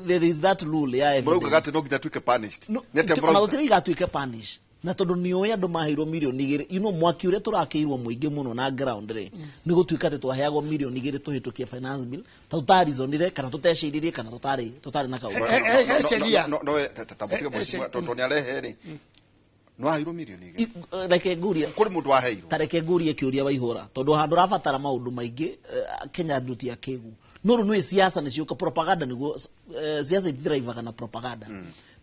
there is that rule ya murauga gati no gita twike punished ni ati murauga gatwike punished na tondu nioya andu mahirwo milioni 2 mwaki ure turakiirwo muingi muno na ground ri ni gutwika ati twaheagwo milioni 2 tuhitukie finance bill tutarizonire kana tuteciririe kana tutari na kaundu no tatabutire mheshimiwa tondu ni arehe ri no ahirwo milioni 2 reke nguria kuri mundu aheirwo tareke nguria kiuria waihura tondu handu rabatara maundu maingi Kenya nduti akigu no no siasa ni ciuka propaganda niguo siasa ithirai kana propaganda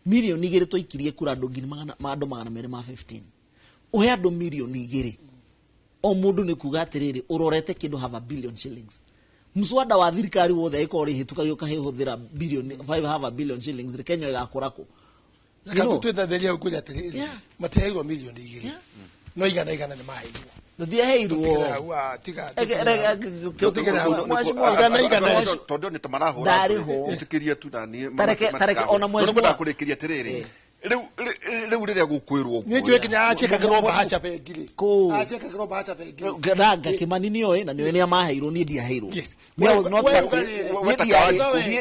milioni 2 twikirie kura andu ngiri magana 215 uhe andu milioni 2 o mundu ni kuga atiriri urorete kindu have a billion shillings mswada wa thirikari wothe iko ri hitukagio kahihuthira billion 5 have a billion shillings Kenya igakurako Nakaku twethatheria ukuja atiriri mateheirwo milioni 2 no igana ni maheirwo ndia heirwo tiga tondu ni tamarahura itikiria tu na ni tareke ona mheshimiwa kurikiria tiriri riu riria gukwirwo ni njue kinya acheka kiroba hacha pengire acheka kiroba hacha pengire ganga Kimani nioi na nioi ni amaheirwo ni ndia heirwo me was not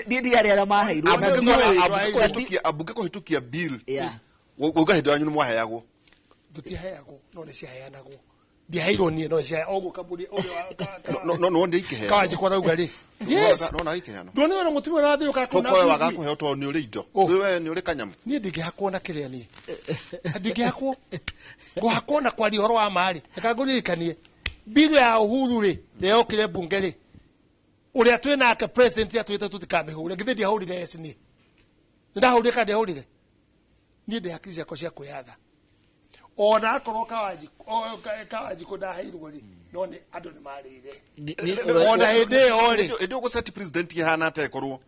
ndia aria maheirwo na ndio abunge kuhitukia bill uga hindu anyu ni mwaheagwo tutiheagwo no ni ciaheanagwo ndiaheirwo nie no cia ogu Kaburi no ndi ikehe Kawajiko rauga ri yes no na ikehe no ndoni wana mutumia rathi ukakona kokoe wagakuhe to ni uri indo wewe ni uri kanyamu nie ndingihakwo na kiria nie ndingihakwo guhakwo na kwari horo wa mari akangurikanie bill ya Uhuru ri leo kile bunge ri uria twinake president atwite tutikamehure ngithi ndiahurire yes ni ndahurire kandi ahurire nie ndihakiri ciakwa cia kwiyatha ona akorwo Kawajiko ndaheirwo ri no ni andu ni marire ona hinde ori ndio guseti president ihana atekorwo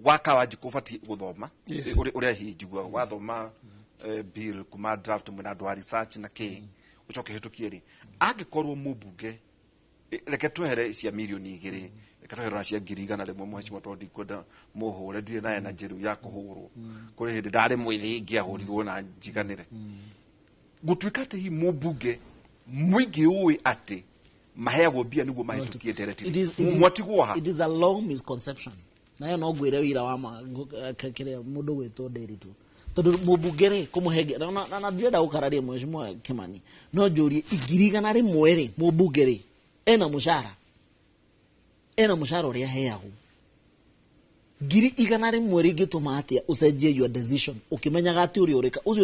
wa Kawajiko fati guthoma uria hinjigwa wathoma bill kuma draft mwena andu research na ki ucoke hitukie ri angikorwo mubunge reke twehere cia milioni 2 reke twehere na cia ngiri 100 mheshimiwa tondi kwenda muhure ndire naye na njeru ya kuhurwo kuri hindi ndari mwithi ngiahurirwo na njiganire gutwika ati hi mubunge mwingi uwi ati maheagwo bia niguo mahitukie directly mwatigwo ha it is a long misconception nayo no gwire wira wa kire mundu gwitwo Nderitu tondu mubunge ri kumuhege na ndirenda gukararia mheshimiwa Kimani no njurie ingiri 100 ri mubunge ri ena mushara uria heagwo ngiri 100 ringituma atia ucenjie your decision ukimenyaga ati uri urika ucio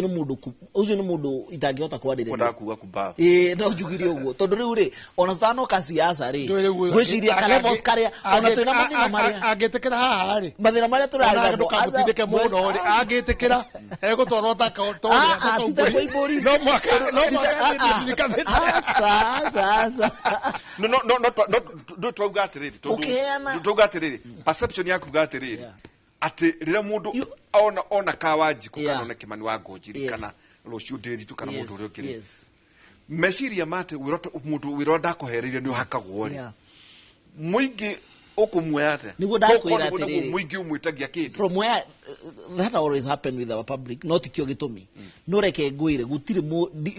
ni mundu itangihota kwadiriria ndakuga kuba no njugirie uguo tondu riu ri ona tutanoka siasa ri gwiciria kalevos karia ona twina mathina maria angitikira haha ri mathina maria turarega ndukambutindike muno ri angitikira egutwarwo ta Kauburi no mwaka no twauga atiriri twauga atiriri perception yaku ga atiriri ati rira mundu ona Kawajiko kana ona Kimani wa Ngonjiri kana Rũciũ Nderitu kana mundu uria ukiri meciria mate mundu wironda kuherire ni hakagwo ri muingi ukumwe ate niguo ndakwira atiriri muingi umwitagia kindu from where that always happen with our public not kio gitumi no reke ngwire gutiri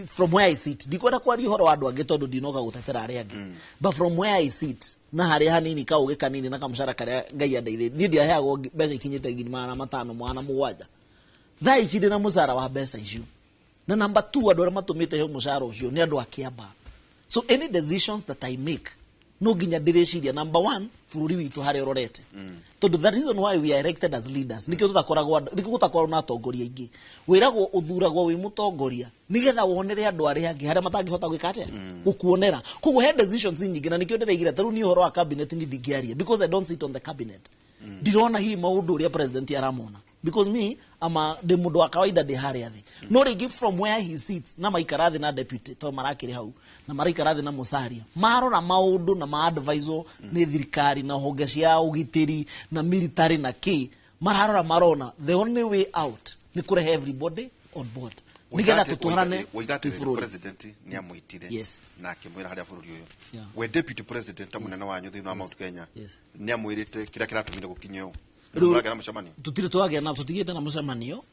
from where I sit ndikwenda kwari horo andu angi tondu ndinoka gutetera ari angi but from where I sit na hari hanini kauge kanini na kamshara karia ngai andeithie ni ndiaheagwo mbeca ikinyite ngiri 500 mwana mugwanja thai chinde na musara wa mbeca icio na number 2 andu aria matumite he musara ucio ni andu akiamba so any decisions that I make no nginya ndireciria number 1 bururi witu hari ororete tondu the reason why we are elected as leaders nikio tutakoragwo na atongoria ingi wiragwo uthuragwo wi mutongoria nigetha wonere andu ari angi haria matangihota gwika atia gukuonera koguo he decisions nyingi na nikio ndireigira taru ni horo wa cabinet ni ndingiaria because I don't sit on the cabinet ndirona hi maundu uria president aramona because me ama de mundu wa kawaida de haria thi no rigi from where he sits na maikarathi na deputy to marakiri hau na maikarathi na musaria marora maundu na ma advisor ni thirikari na honge cia ugitiri na military na ki marona the only way out ni kurehe everybody on board nigetha tutwarane president ni amuitire na akimwira haria bururi uyu we deputy president amunene wanyu thina wa Mount Kenya ni amwirite kira kiratumire gukinyo Rugera mucemanio tutire twagea na tutigite na mucemanio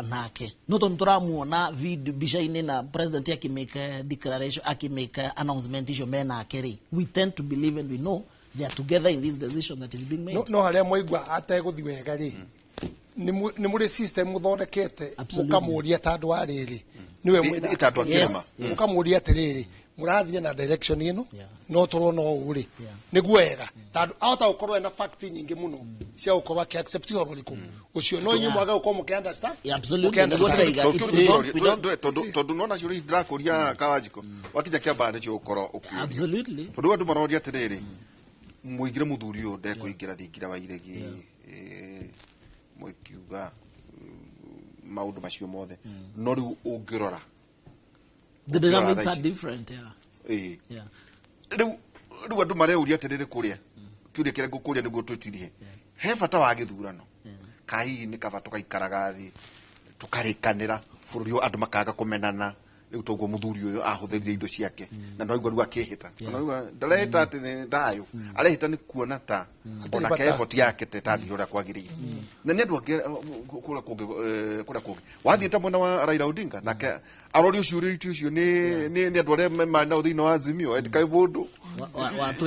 nake no tondu turamuona video bica-ini na president akimake declaration akimake announcement icio mena akeri we tend to believe and we know they are together in this decision that is being made no haria moigwa ateguthi wega ri ni muri system muthondekete mukamuria tandu ariri niwe mwina itandu akirema mukamuria atiriri murathie na direction ino no turona uri niguo wega tandu ahota gukorwo na fact nyingi muno cia gukorwo ki accept horo riku ucio no nyi mwaga gukorwo muki understand absolutely tondu nona ciuri ndirakuria Kawajiko wakija kiambane cio gukorwo ukio absolutely tondu andu maroria atiriri muigire muthuri uyu ndekuingira thingira wa iregi mwikiuga maundu macio mothe no riu ungirora the dynamics are different riu andu mareuria atiriri kuria kiuria kire ngukuria niguo twitirie he bata wa githurano kai ni kaba tukaikaraga thi tukarikanira bururi andu makaga kumenana riu toguo muthuri uyu ahuthirie indo ciake na no igwa riu akihita no ndarehita ati ni thayo arehita ni kuona ta ona ke effort yake tetathi ura kwagirire na ni andu kula kungi wathie ta mwena wa Raila Odinga nake arori uciuriti ucio ni andu aria mena uthino wa Azimio edikai bundu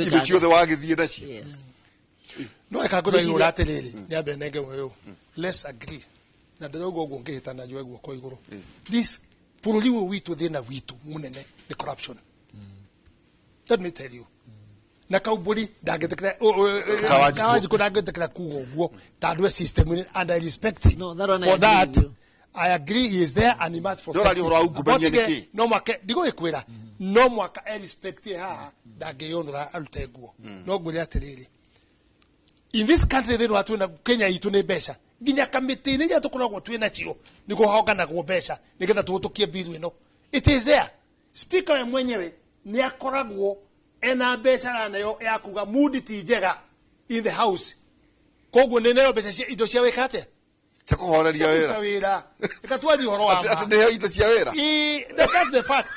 indo ciothe wagithie nacio no ekaguthira iguru atiriri nyambe nenge weyo let's agree na ndirauga uguo ngihitana njwe guo kwa iguru this bururi witu thina witu munene ni corruption let me tell you na kauburi ndagetekera Kawajiko ndagetekera kugo guo tandu system and I respect him for that I agree he is there and he must protect no mwaka digo ekwira no mwaka I respect ha ndangeyonora arute guo no gwire atiriri in this country they watu na Kenya itu ne besha ginya kamiti ni ya tukoragwo twina cio niko hogana go besha nigetha tutukie bill ino it is there speaker mwenyewe ni akoragwo ena besha nayo ya kuga mood ti njega in the house koguo ni nayo besha cia indo cia wekate cia kuhoreria wira ikatwari horo wa ati ne indo cia wira that's the fact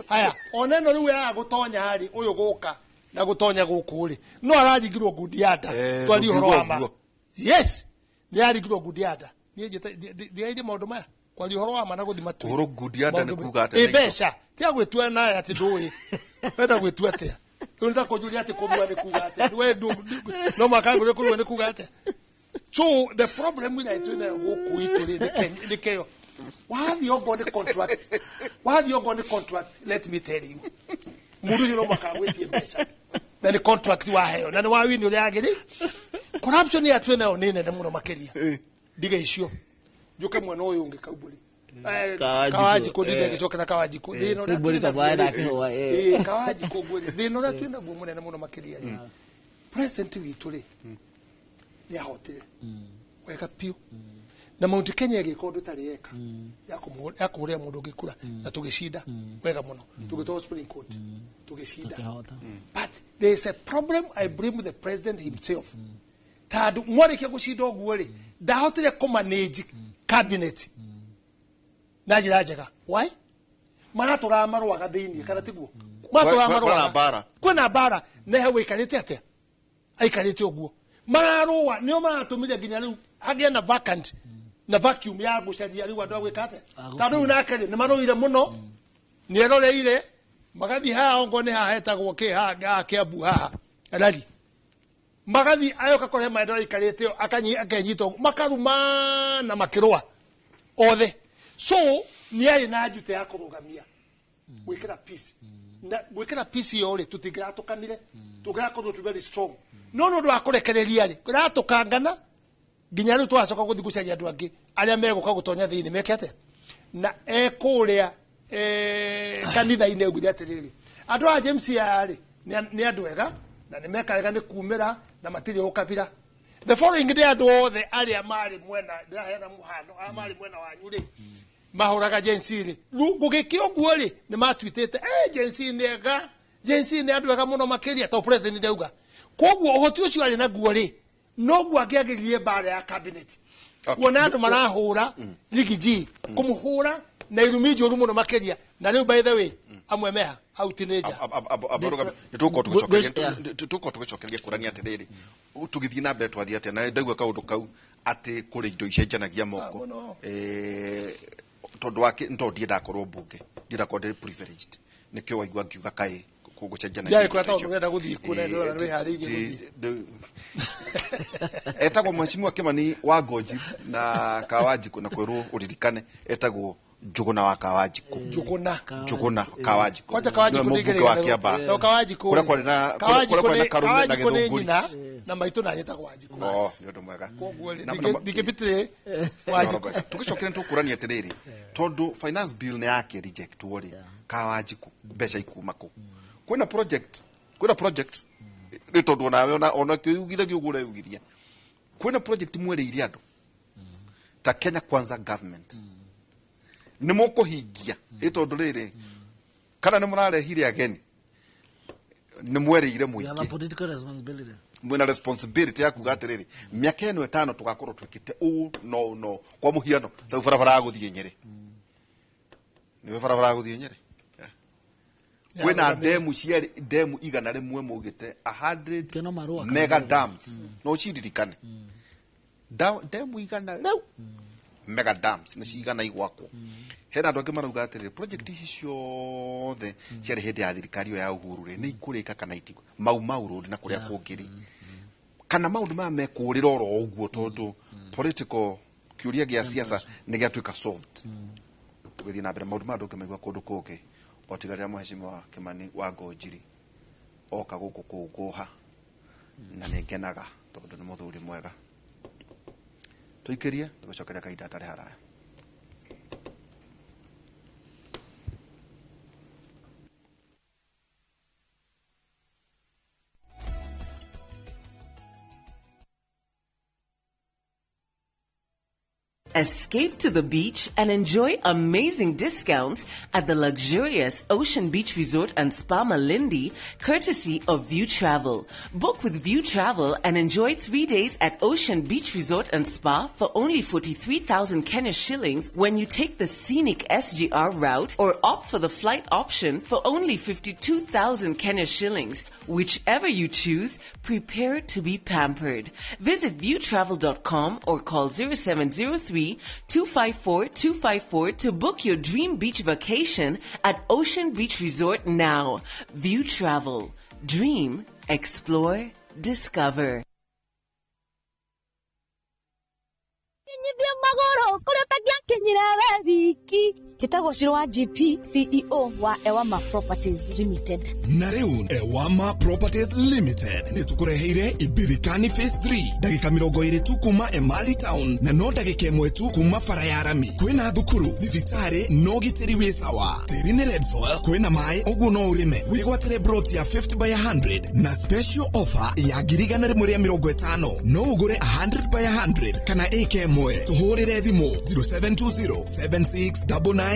haya oneno riu ya gutonya hari uyu guka na gutonya gukuri no araringirwo Gudiada twari horo wa yes ni aringirwo Gudiada ni je maundu maya kwari horo wa na guthima tu horo Gudiada ni kuga ate besha tia gwitua na ati ndui wenda gwitua atia unataka kujulia ati kumwa ni kuga ate we no makangu ni kuga ate so the problem with it na goku ituri ni keyo why you go the contract let me tell you mudu yoro makagwetie besha na ni contract wa heyo na ni wa wini ule agiri corruption ya twena onene na muno makeria diga icio njuke mwana uyu ungi kaubuli Kawajiko ndinde gicoka na Kawajiko thino na buri tabana kewa Kawajiko buri thino na twena guo munene muno makeria president witu ri ni ahotire weka pio na Mount Kenya gikondu tari eka ya kuria mundu gikura na tugishinda wega muno tugitoa Supreme Court tugishinda but there is a problem I blame the president himself tadu mwareke gushinda oguo ri ndahotire kumanage cabinet na njira njega why maratura marwa gathini kana tiguo maratura marwa kwena bara na hewe ikarite atia aikarite oguo mararua nio maratumire ginya riu agia na vacant na vacuum ya gucaria riu andu agwikate tandu na akari ni maroire muno ni eroreire magathi ha ongo ni ha hetagwo ki ha Kiambu ha arari magathi ayoka kore maendera ikarite akenyito makaruma na makirwa othe so ni ari na njute ya kurugamia gwikira peace na gwikira PCO ri tutingiratukanire tugakorwo tu very strong no ndo akurekereria ri ratukangana nginya riu twacoka guthi gucaria andu angi aria meguka gutonya thiini mekete na ekuria kanitha-ini uguthi atiriri andu a James yari ni andu ega na ni mekaraga ni kumira na matiri ukabira the following day andu othe aria mari mwena ndiraheana muhano mari mwena wanyu ri mahuraga jensi ri gugikio guo ri ni matwitete jensi nega jensi ni andu ega muno makiria to president ndauga koguo uhoti ucio ari na guo ri no guo angiagirie bare ya cabinet kuona andu marahura rigiji kumuhura na irumi njuru muno makiria na riu by the way amwe meha out neja aboroga tuko tugicokeria kurania atiriri tugithii na mbere twathii atia na ndagwa kaundu kau ati kuri indo icenjanagia moko tondu wake ntondie ndakorwo mbunge ndirakorwo privileged nikio waigua ngiuga kai kugucenjanagia ya kurata ngenda guthii kuna ndo na harigie etagwo mheshimiwa Kimani wa Ngoji na Kawanjiku na kwirwo uririkane etagwo Njuguna wa Kawanjiku Njuguna Kawanjiku kwacha Kawanjiku ndigere to Kawanjiku kura kwa na karume na githunguri na maitu na nyeta Kawanjiku ndio mwega dikipitire Kawanjiku tukicokere tukurania atiriri tondu finance bill ne yake reject wori Kawanjiku mbeca ikumako kwina project ni tondu ona kiugithagio gure ugithia kwina project mwereire andu ta Kenya Kwanza government ni mukuhingia itondu riri kana ni murarehire ageni ni mwereire muingi mwina responsibility ya kuga atiriri miaka eno 5 tugakorwo twikite no kwa muhiano ta barabara guthie Nyeri ni barabara guthie Nyeri kwina demu igana rimwe mugite 100 mega dams no ciririkane demu igana riu mega dams na cigana igwakwo hena andu angi marauga atiriri project ici ciothe ciari hindi ya thirikari ya Uhuru ri ni ikurika kana itiku mau road na kuria kungiri kana maundu ma mekurira oro uguo tondu political kiuria gia siasa ni giatuika solved tugithi na mbere maundu ma ndu kemaigua kundu kungi otigaria mheshimiwa Kimani wa Ngojiri oka guku kunguha na ningenaga tondu ni muthuri mwega tuikirie tugicokeria kaida atari haraya Escape to the beach and enjoy amazing discounts at the luxurious Ocean Beach Resort and Spa Malindi, courtesy of View Travel. Book with View Travel and enjoy 3 days at Ocean Beach Resort and Spa for only 43,000 Kenya shillings when you take the scenic SGR route or opt for the flight option for only 52,000 Kenya shillings. Whichever you choose, prepare to be pampered. Visit viewtravel.com or call 0703-254-254 to book your dream beach vacation at Ocean Beach Resort now. View Travel. Dream, explore, discover. Chitagwo Shirwa GP, CEO wa Ewama Properties Limited. Na riu Ewama Properties Limited ni tukureheire Ibirikani Phase 3 dagika 20 tu kuma Emali Town na no dagika 1 tu kuma Farayarami. Kwina thukuru thibitari no gitiri wi sawa tiri ni red soil kwina mai ugu no urime wigwatire brot ya 50 by 100 na special offer ya girigana rimwe ria 50 no ugure 100 by 100 kana AK1 tuhurire thimu 0720769999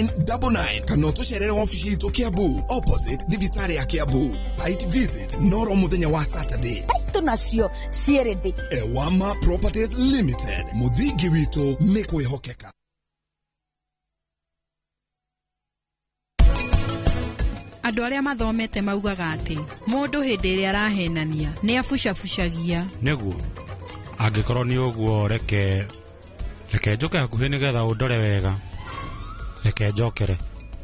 kana tucerere office to Kiambu opposite thibitari ya Kiambu. Site visit noro muthenya wa Saturday. Tunacio cierede Ewama Properties Limited, muthingi witu ni kwihokeka. Andu aria mathomete maugaga ati mundu hindi ria arahenania ni afucafucagia neguo angikorwo ni uguo reke njoke hakuhi nigetha undore wega reke njokere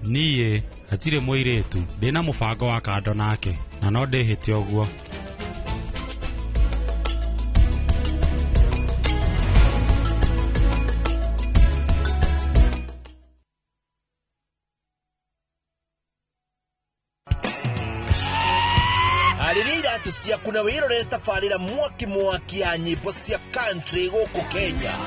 niĩ hatirĩ mũirĩtu ndĩna mũbango wa kando nake na no ndĩhĩte ũguo. Harĩria iratu ciaku na wĩrorere tabarĩra mwaki ya nyĩmbo cia country gũkũ Kenya.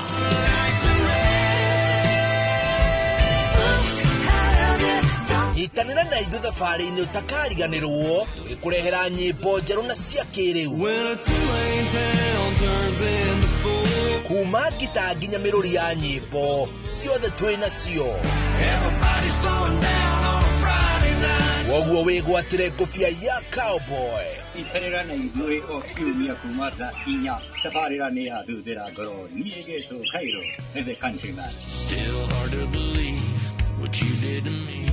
Nyitanĩra na ithuĩ thabarĩ-inĩ ũtakariganĩrwo tũgĩkũrehera nyĩmbo njerũ na cia kĩrĩu. Kuma ngita nginya mĩrũri ya nyĩmbo ciothe twĩna cio. Woguo wĩgwatĩre ngũbia ya cowboy. Itarĩra na ithuĩ o kiumia kuma thaa 4 tabarĩra nĩ yathuthĩra ngoro niĩ Getũ Kairũ the countryman. Still hard to believe what you did to me.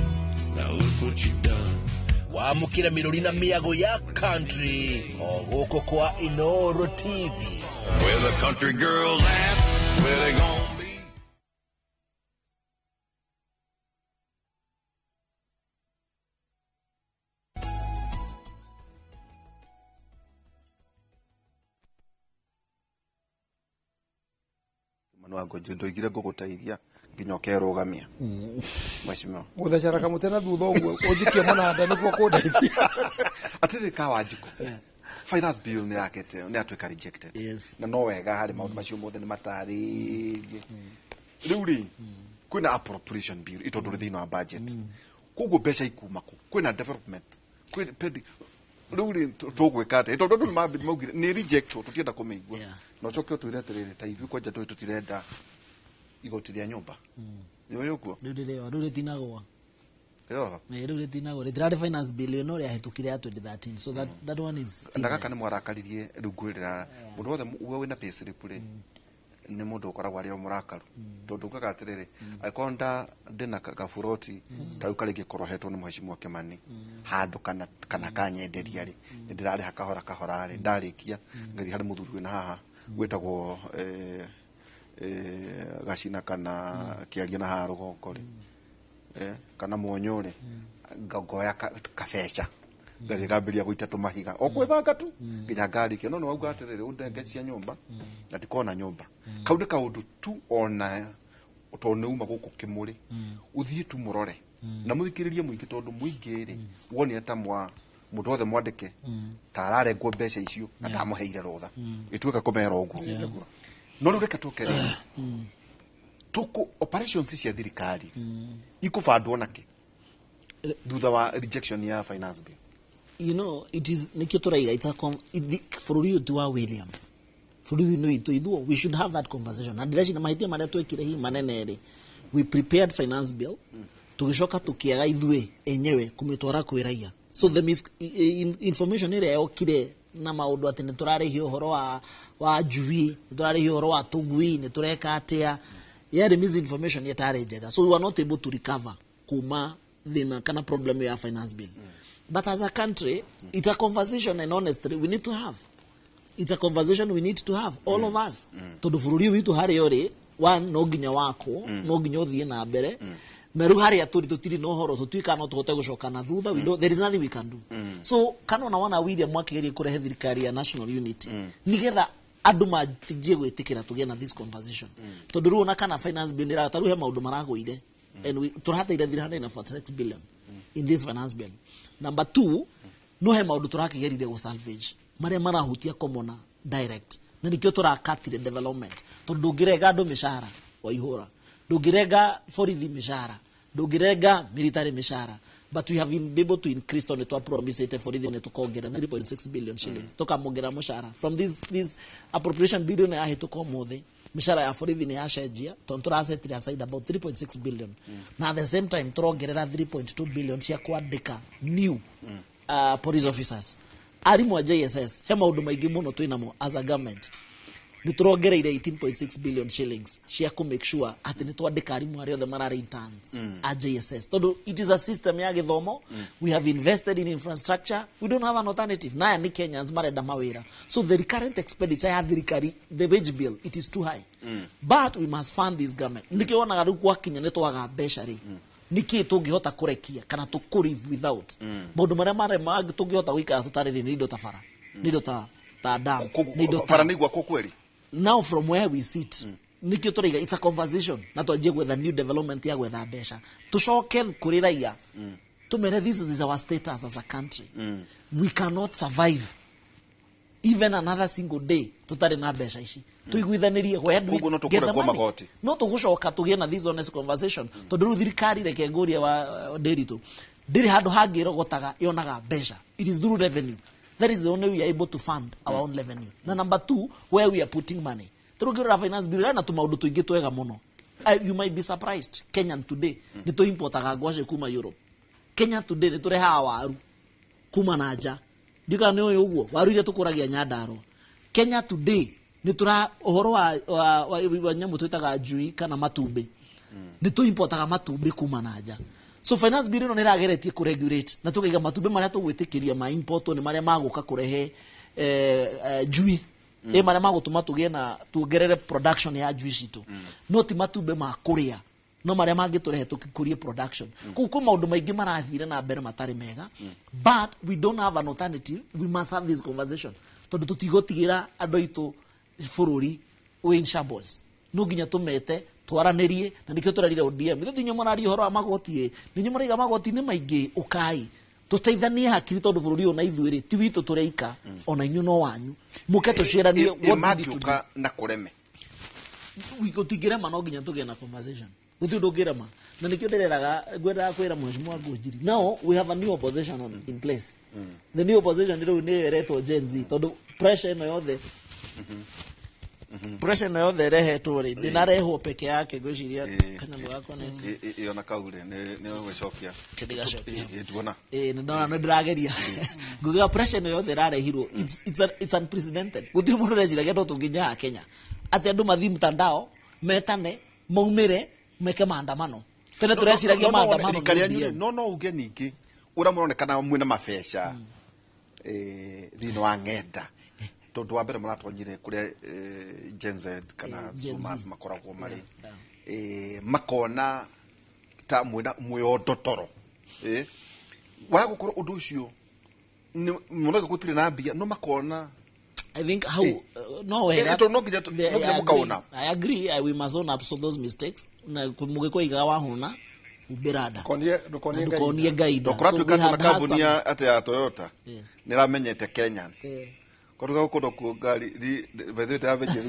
Now look what you've done. Wamũkĩra mĩrũri na mĩago ya country o gũkũ kwa Inooro TV. Where the country girls at, where they gonna be. Manu agoje ndoigire ngũgũteithia nginya ũkerũgamia. Mheshimiwa. Gũthecera kamũtena thutha ũguo ũnjikie mũnanda nĩguo kũndeithia. Atĩrĩ Kawanjiko. Finance bill nĩ yakete nĩ atuĩka rejected. Na no wega harĩ maũndũ macio mothe nĩ matarĩrie. Rĩu rĩ kwĩna appropriation bill itondũ thĩinĩ wa budget. Koguo mbeca ikuma kũ? Kwĩna development. Kwĩna pending. Rĩu rĩ tũgwĩka atĩ tondũ andũ maugire nĩ reject tũtienda kũmĩigua. Na ũcoke ũtwĩre atĩrĩrĩ ta ithuĩ kwanja tũtirenda igoti rĩa nyũmba. Nĩwe ũguo. Rĩu rĩtinagwa. Yo. Rĩu rĩtinagwa. Rĩtirarĩ finance bill ĩno rĩa hetũkire ya 2013. So that one is. Ndagaka nĩ mwarakaririe rĩu ngwĩrĩra mũndũ wothe wĩna payslip rĩ nĩ mũndũ ũkoragwo arĩ o mũrakaru. Tondũ ukaga atĩrĩrĩ aikonda ndĩna gaburoti ta uka rĩngĩ korohetwo nĩ Mheshimiwa Kimani handũ kana kanyenderia rĩ ndĩrarĩha kahora rĩ ndarĩkia ngathi harĩ mũthuri wĩna haha gwĩtagwo Gacina kana Kĩaria na haha rũgongo rĩ kana Mwonyo rĩ ngoya kabeca ngathi ngambĩria gũita tũmahiga o kwĩbanga tu nginya ngarĩkia no wauga atĩrĩrĩ ũndenge cia nyũmba na tikona nyũmba kau nĩ kaũndũ tu ona tondũ uma gũkũ Kĩmũrĩ ũthiĩ tu mũrore na mũthikĩrĩrie mũingĩ tondũ mũingĩ rĩ woni ta mũndũ wothe mwandĩke ta ararengwo mbeca icio na ndamũheire rũtha gĩtuĩka kũmera ũguo no rĩu reka tũkere tuko operations cia thirikari ikũbandwo nake thutha wa rejection ya finance bill. You know, it is nikio turaiga bũrũri ũyũ wa William bũrũri witũ we should have that conversation na ndĩreciria mahĩtia marĩa twekire hihi manene rĩ we prepared finance bill tũgĩcoka tũkĩaga ithuĩ enyewe kũmĩtwara kwĩ raia so the information ĩrĩa yokire na maũndũ atĩ nĩ tũrarĩhio ũhoro wa njui nĩ tũrarĩhio ũhoro wa tũgui nĩ tũreka atĩa the misinformation yetarĩ njega so we were not able to recover kuma thina kana problem ya finance bill. But as a country, it's a conversation and honestly we need to have. It's a conversation we need to have, all of us. Tondu bũrũri witu harĩ yore, one no nginya wako, no nginya ũthiĩ na mbere. Na rĩu harĩa tũtirĩ no horo tũtuĩka no tũhote gũcoka na thutha, there is nothing we can do. So kana ona William Mwakĩgeria kũrehe thirikari ya national unity. Nigetha andũ manjie gwĩtĩkĩra tũgĩe na this conversation. Tondu rĩu ona kana finance bill ĩrataruhe maũndũ maragũire. And we tũrateire 346 billion in this finance bill. Number 2, no he maũndũ tũrakĩgerire gũ salvage marĩa marahutia common direct na nikio tũrakatire development tondũ ndũngĩrenga andũ mĩcara wa ihũra ndũngĩrenga borithi mĩcara ndũngĩrenga military mĩcara but we have been able to increase on to promise it for the tukongerera 3.6 billion shillings tukamongera mũcara from this appropriation billion ya hĩtũka ũmũthĩ mishara ya borithi nĩ yacenjia tondũ tũrasetire aside about 3.6 billion na at the same time tũrongerera 3.2 billion cia kwandĩka new police officers arimũ a JSS he maũndũ maingĩ mũno twĩnamo as a government nĩ tũrongereire 18.6 billion shillings cia ku make sure atĩ nĩ twandĩka arimũ arĩa othe mararĩ interns a JSS tondũ it is a system ya gĩthomo we have invested in infrastructure we don't have an alternative naya nĩ Kenyans marenda mawĩra so the recurrent expenditure ya thirikari the wage bill it is too high but we must fund this government nĩkĩo wonaga rĩu gwakinya nĩ twaga mbeca rĩ niki tũngĩhota kũrekia kana tũkũlive without maũndũ marĩa marema tũngĩhota gũikara tũtarĩrĩ nĩ indo ta bara nĩ indo ta dam nĩ indo bara nĩ gwakwo kweri now from where we sit nikio tũraiga it's a conversation na twanjie gwetha new development ya gwetha mbeca tũcoke kũrĩ raia tumere this is our status as a country. We cannot survive even another single day tutari na mbeca ici. Tuiguithanirie where do we get the money? No tugucoka tugie na this honest conversation. Tondu thirikari reke nguria wa Nderitu ndiri handu hangirogotaga yonaga mbeca. It is through revenue. That is the only way we are able to fund our own revenue. Na number 2, where we are putting money. Turugirira finance bill na tumaudu tuingi twega muno. You might be surprised. Kenyan today ni to importaga ngwaci kuma Europe. Kenya today ni tureha waru kuma na nja. Ndika ni uyu uguo waru ile tukuragia Nyandarua. Kenya today ni tura uhoro wa nyamu twitaga njui kana matumbi. Ni to importaga matumbi kuma na nja. So finance bill no nirageretie ku regulate na tukiga matumbi maria tugwitikiria ma import ni maria maguka kurehe njui. Maria magutuma tugie na tuongerere production ya njui citu. No ti matumbi ma kuria. No maria mangiturehe tukikurie production. Kuko maundu maingi marathire na mbere matari mega. But we don't have an alternative. We must have this conversation. Tondu tutigotigira andu itu bururi in shambles. No ginya tumete twaranirie na nikio turarire ODM. Ithu tinyo marari horo wa magoti ninyo mariga magoti ni maingi ukai. Tuteithanie hakiri tondu bururi ona ithuiri ti witu tureika ona inyu no wanyu. Muke tushiranie what do na kureme. We go tigirema no ginya tuge na conversation. Utudogirema na nikio ndereraga gwenda kwira mheshimiwa Ngujiri. Now we have a new opposition in place. The new opposition ni ereto Gen Z tondu pressure no yothe pressure no yothe rehetwo ri ndinareho peke yake gwiciria kanyamu gako ne yona kaure ne gwecokia kidigacokia tuona ndona no ndirageria nguga pressure no yothe rarehirwo it's unprecedented gutiri mundu rejiragia ndo tunginya Kenya ati andu mathi mtandao metane maumire meke maandamano tene tureciragia maandamano no uge ningi ura muronekana mwina mabesha thino wa ngenda tondu wa mbere muratonyire kuria Gen Z kana Sumas makoragwo mari makona ta mwina mwiyondotoro wa gukoro undu ucio muno gutire na mbia no makona I think how I agree we must own up so those mistakes na mugiko iga wa huna ubirada konie guide dokratu katu na kambuni ya Toyota niramenyete Kenya koruga kodo ku gari vethe ta veje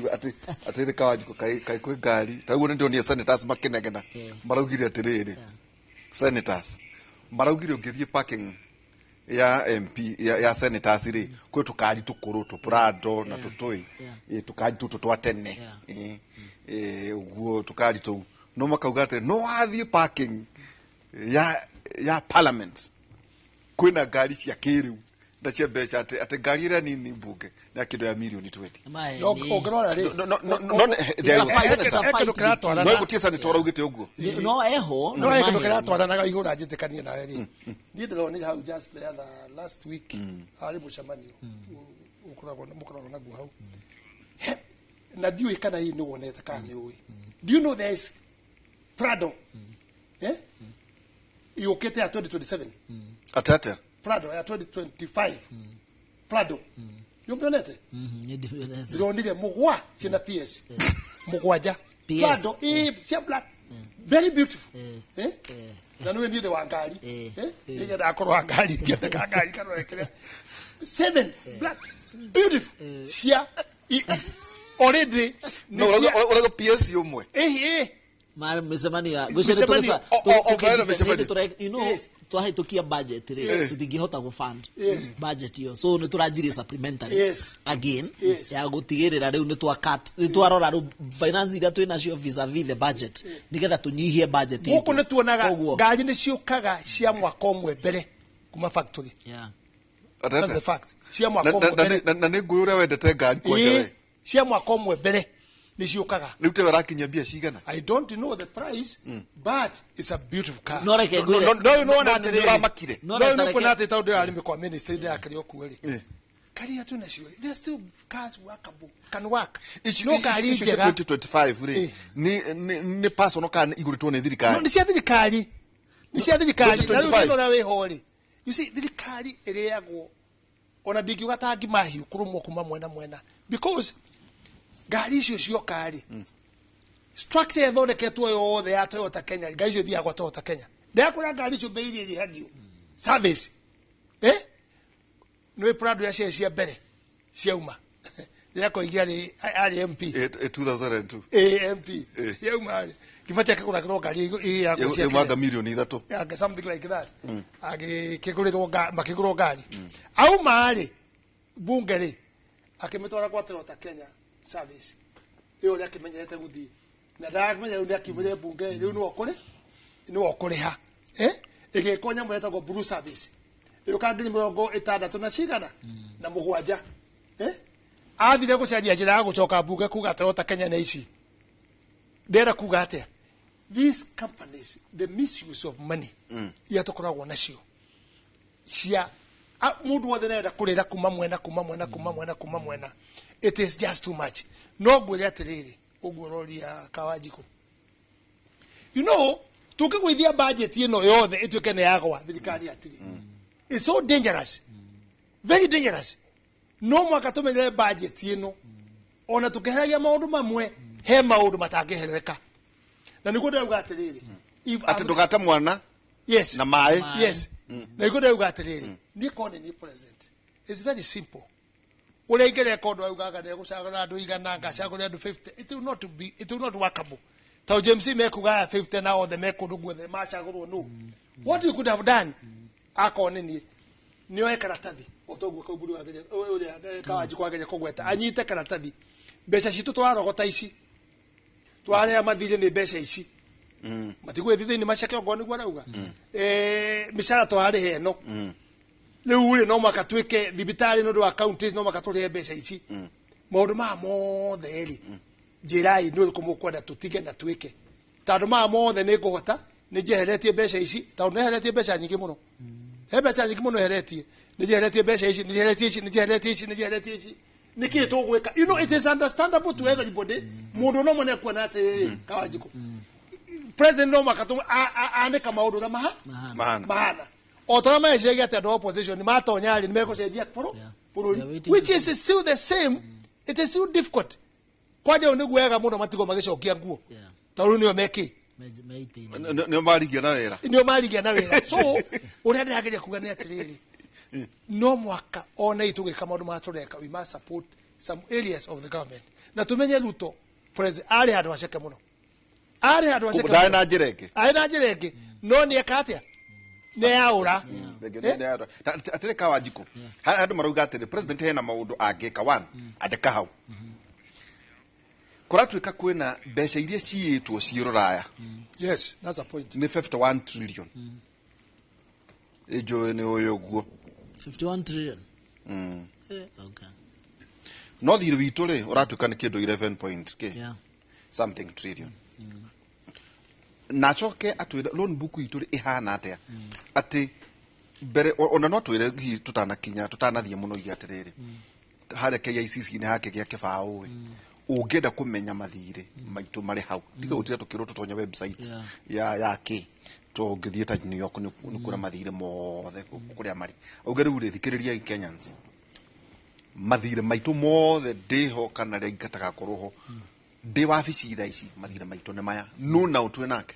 ati kawaji kai ku gari taguo ndio ni senators makinegena maraugire atiriri senators maraugire ungithie parking ya MP ya senators ri kwe tukari tukuru to Prado na tutoi tukari tutwa tene uguo tukari tu no makauga ati no athie parking ya parliament kwina gari cia kiriu na cia becha ati gari ira nini mbuge na kido ya milioni 20 no gutiesa ni tora ugite uguo no eho no ego kiratwara na igura njitikanie nawe ri ni ndiro how just the other last week hari mucamanio ukuragwo na guo hau na diu ikana hii ni wonete kana ni uwi do you know there is Prado iokete ya 2027 atata Prado ya 2025 Prado yumionete ndionire mugwa china PS mugwaja Prado cia black very beautiful na niwe ndiye wa ngari ndiye ndakorwo wa ngari ngete ka ngari karoekere 7 black beautiful cia already no urago PS umwe mara msemania gushere turesa you know twahitukia budget ri tutingihota go fund budget yo so ni turajirie supplementary again ya gutigirira riu ni twa cut ni twarora ru finance ira twina cio vis-a-vis the budget nigetha tunyihie budget yetu guku ni tuonaga ngari ni ciukaga cia mwaka omwe mbere kuma factory that's the fact cia mwaka omwe mbere na ni ngui uria wendete ngari kwanja we cia mwaka omwe mbere ni ciukaga riu te warakinya bia cigana I don't know the price but it's a beautiful car no reke ngwire no na atira makire no no kuna ate taudo ya limbe kwa ministry ndia akari okueri kari ya tuna sure there still cars workable can work no kari njega 2025 ri ni personal car iguritwo ni thirikari no ni cia thirikari na riu na we hori you see thirikari iriagwo ona ndingiuga tangi mahiu kurumwo kuma mwena because gari icio ciokari structure thondeketwo yothe ya Toyota Kenya gari icio thiagwa Toyota Kenya ndakora gari icio bei iri hagio service no proud ya cia bere cia uma ya ko igiari ari MP 2002 MP ya uma Kimatia kekura gari ya kusia ya milioni 3 ya something like that age kekura makiguro gari au maari bungere akimetwara kwa Toyota Kenya service iyo ria kimenyete guthii na ndamenya uri akimire bunge riu ni okore ha igikonya mweta go blue service iyo kangiri 60 na cigana na mugwanja athire gucaria njira ya gucoka bunge kuga Toyota Kenya na ici ndera kuga atia these companies the misuse of money yatokoragwo nacio cia mundu wothe nenda kurira kuma mwena it is just too much no ngwire atiriri uguo roria Kawanjiku you know tukigwithia budget ino yothe ituike ne yagwa thirikari atiri it's so dangerous very dangerous no mwaka tumenyere budget ino ona tukiheria maundu mamwe he maundu matangihereka na niguo ndauga atiriri ati ndugata mwana yes na mai yes na niguo ndauga atiriri ni kone ni president it's very simple ule igere kodo augaga ne gucagura andu igana ngacagura andu 50 it will not workable tau James mekuga 50 na othe mekundu guothe macagurwo no what you could have done akone ni oe karatathi otoguo kauguru agere ule Kawanjiku agere kugweta anyite karatathi mbeca citu twarogota ici tware mathire ni mbeca ici matigwe thithe ni macake ngoni gwa rauga mishara tware heno riu ri no makatwike thibitari no do counties no makaturihe mbeca ici maundu ma mothe ri jirai no kumukwenda tutige na twike tondu ma mothe ni nguhota ni jeheretie mbeca ici tondu ni heretie mbeca nyingi muno he mbeca nyingi muno heretie ni jeheretie mbeca ici ni jeheretie ici niki tugwika you know it is understandable to everybody mundu no mone kuona ati Kawanjiku president no makatu andika maundu na mahana otoma ejege ati the opposition ma tonyari ni meko cenjia which is still the same it is still difficult kwaje ni gwega muno matigo magicokia nguo tondu ni omeki ni marigia na wera so uri ndi hageria kuga ni atiriri no mwaka ona itugika maundu matureka we must support some areas of the government na tumenye Ruto president ari handu haceke muno dai na jireke no ni akatia ne aura atire Kawanjiku handu marauga atire president hena maundu angeka one andeka hau kuratwika kwina mbeca iria ciitwo ciiroraya yes that's a point ni 51 trillion ejo ni oyoguo 51 trillion okay no thiru witu ri uratwika ni kindu 11 point something trillion na choke atwira loan book itu ri ihana atia ati bere ona no twire tutanathie muno igatiriri hare KICC ni hake gya kibao ungenda kumenya mathire maitu mari hau tiga gutira tukiro tutonya website ya ki to ngithie ta New York ni kura mathire mothe kuria mari ugeri uri thikiriria Kenyans mathire maitu mothe ndiho kana ria ingataga kuruho ndi wabici tha ici mathire maitu ne maya no na utwe nake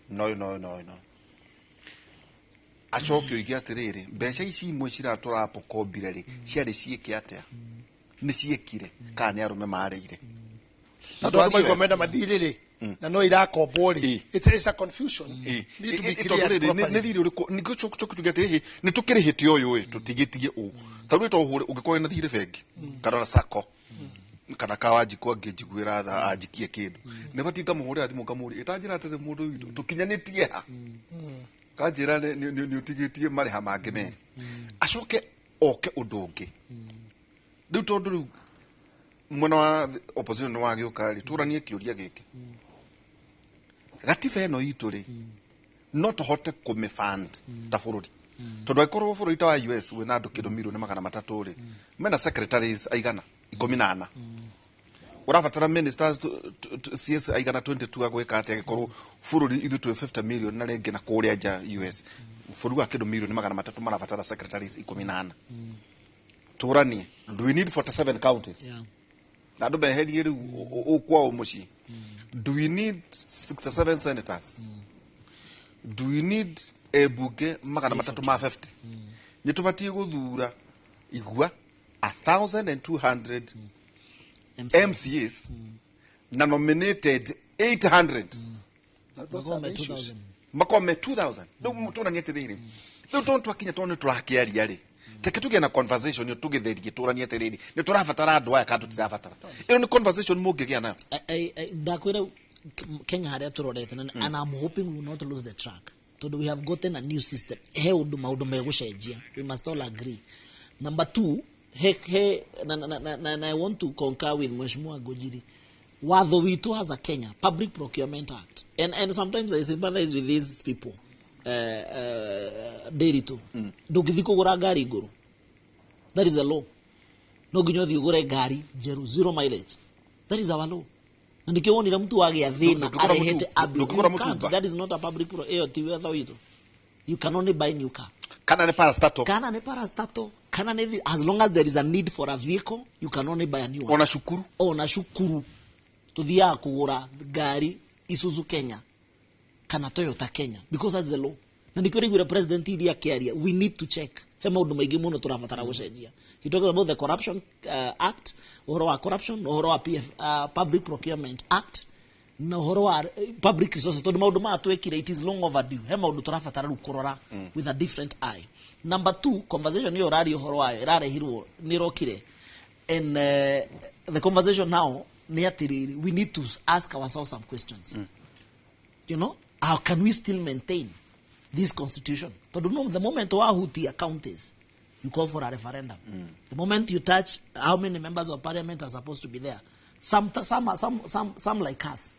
no achokyo igiatiriri mbeca ici imwe ciratura pokombire ri ciari cieke atia ni ciekire kana arume mareire na ndo mai komenda mathiriri na no irakombo ri it is a confusion need to be clear properly ni thiri uriko ni gucoku tugete ni tukirihite uyu tutigitie u tauri to hure ungikoye na thiri bengi kana sako kana Kawanjiku angijiguira tha ajikie kindu ne batinga muhure athimu kamuri itanjira atere mundu witu tukinyanitie ha kanjira ni utigitie mariha mangi meri acoke oke undungi riu tondu riu mwena wa opposition no wagiukari turanie kiuria giki gatiba eno itu ri no tuhote kumifund ta bururi tondu ikorwo bururi ta wa US wina andu kindu milioni 300 ri mena secretaries aigana 14 urafatara ministers CS aigana 22 agweka ati agikorwo bururi ithu 50 million na rengi na kuria ja US bururi wa kindu milioni 300 marafatara secretaries 14 turanie do we need 47 counties na andu beherie riu ukwa umuci do we need 67 senators do we need ebunge magana matatu ma 50 nĩ tũbatie gũthura igua 1,200 MCAs na nominated 800 makome 2,000 rĩu tũrania atĩrĩrĩ rĩu twakinya tondũ nĩ tũrakĩaria rĩ teke tũgĩe na conversation tũgĩtherie tũrania atĩrĩrĩ nĩ tũrabatara andũ aya kana tũtirabatara ĩyo nĩ conversation mũngĩgĩa nayo ndakwĩra Kenya harĩa tũrorete and I'm hoping we will not lose the track. So we have gotten a new system. He undu maundu megũcenjia. We must all agree. Number 2, I want to concur with Mheshimiwa Gojiri. Watho witu as a Kenya, Public Procurement Act. And sometimes I sympathize with these people. Derito. Ndũngĩthiĩ kũgũra ngari igũrũ. That is the law. No nginya ũthiĩ ũgũre ngari njerũ 0 mileage. That is our law. And the only mtu wage athina arehete abu. That is not a public you can only buy new car. Kana ne parastato. As long as there is a need for a vehicle, you can only buy a new one. Ona shukuru. Tuthia kugura gari Isuzu Kenya. Kana Toyota Kenya. Because that's the law. Na ndikori gura president iria carrier. We need to check. Hema undu maigi muno turabatara gucenjia. He talks about the Corruption Act, or corruption, or Public Procurement Act, no public resources. It is long overdue. With a different eye. Number 2, conversation and the conversation now, we need to ask ourselves some questions. You know, how can we still maintain this constitution? The moment our account is, you call for a referendum. The moment you touch how many members of parliament are supposed to be there, some like us,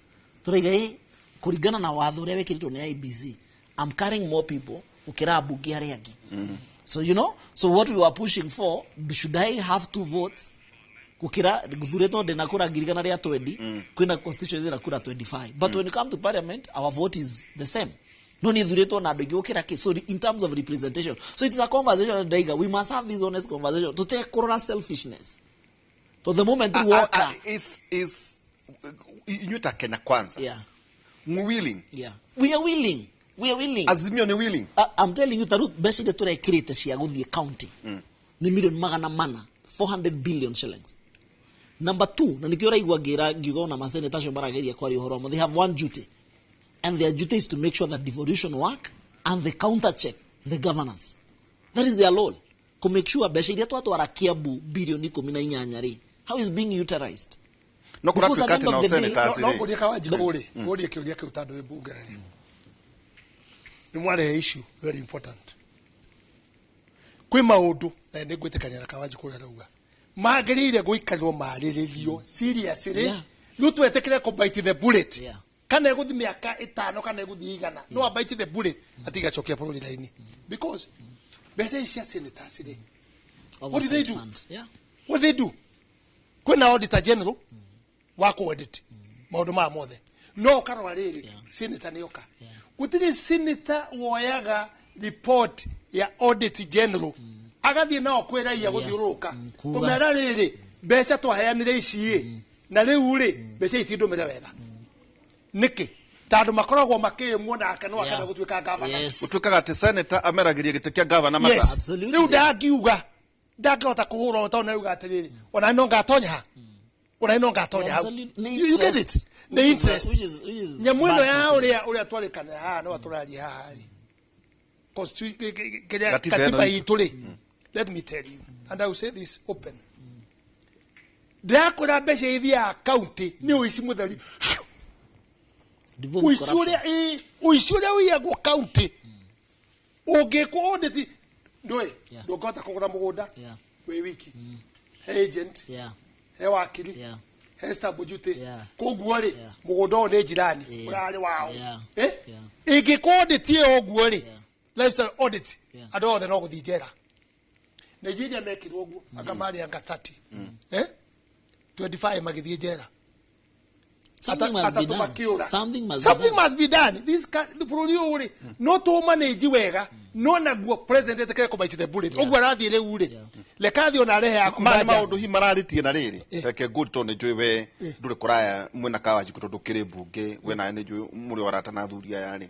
kurigana na watho uria wekirito ni IBC, I'm carrying more people ukira bunge aria angi. So you know, so what we were pushing for, should I have 2 votes ukira guthureto de nakura girigana ria 20 kwina constitution ira kura 25, but when it comes to parliament our vote is the same. No need to na dogi okira ke. So in terms of representation, so it is a conversation that we must have this honest conversation to take corona selfishness. So the moment you walk is inyuta Kenya kwanza. Yeah. We willing. Yeah. We are willing. Azimio ni willing. I'm telling you Tarut best the to create cia guthie county. Ni million magana mana 400 billion shillings. Number 2, na nikiora igwagira gigo na maseneta shombarageria kwa horomo, they have one duty. And their duty is to make sure that devolution work and they counter check the governance. That is their role. To make sure beshiria tu watu warakiabu bilioni 18 how is being utilized. No kuna tukati na senators no kuria kawaji kule kuria kiuria kiutando ebunge ni mwale issue very important kwi maundu na ndigwitikania na kawaji kule rauga magirire guikarwo mariririo seriously no twetekire ko bite the bullet kana guthi miaka 5 kana guthi 100 no abite the bullet atiga chokia bũrũri laini because better is senators today. What do they do? What they do? Kwena auditor general wako audit maundu ma mothe no karwa riri senator nioka gutire senator woyaga report ya audit general agathie nao kwera iya guthiuruka kumera riri mbeca twaheanire ici na riu ri mbeca itindu mere wega niki tandu makoragwo makimwo na akano akana gutwika governor gutwikaga ati senator ameragiria gite kia governor mata riu ndagiuga ndagota kuhura utona yuga atiriri ona no ngatonya ha ona no ngatonya you get it the interest nyamwino ya uria twalikana ha no aturaria ha cause katiba ituli. Let me tell you, and I will say this open. Ndakora mbeca ithia county ni uici mutheri uisuria wiyagwo county ungikwo audit ndoi ndungota kugura mugunda we wiki agent he wakili he stamp duty koguo ri mugunda ni jirani urari wao ingikwo audit ye oguo ri lifestyle audit ado othe no guthi njera Nigeria mekirwo oguo akamari anga 30 25 magithie njera. Something must be done. This the produce no to manage wega no na go president etekere ko bite the bullet ogwa rathie le ure le kathi ona rehe akuma maundu hi mararitie na riri eke good to ne jwe ndure kuraya mwena kawaji kutondukire bunge we na ne jwe muri warata na thuria yari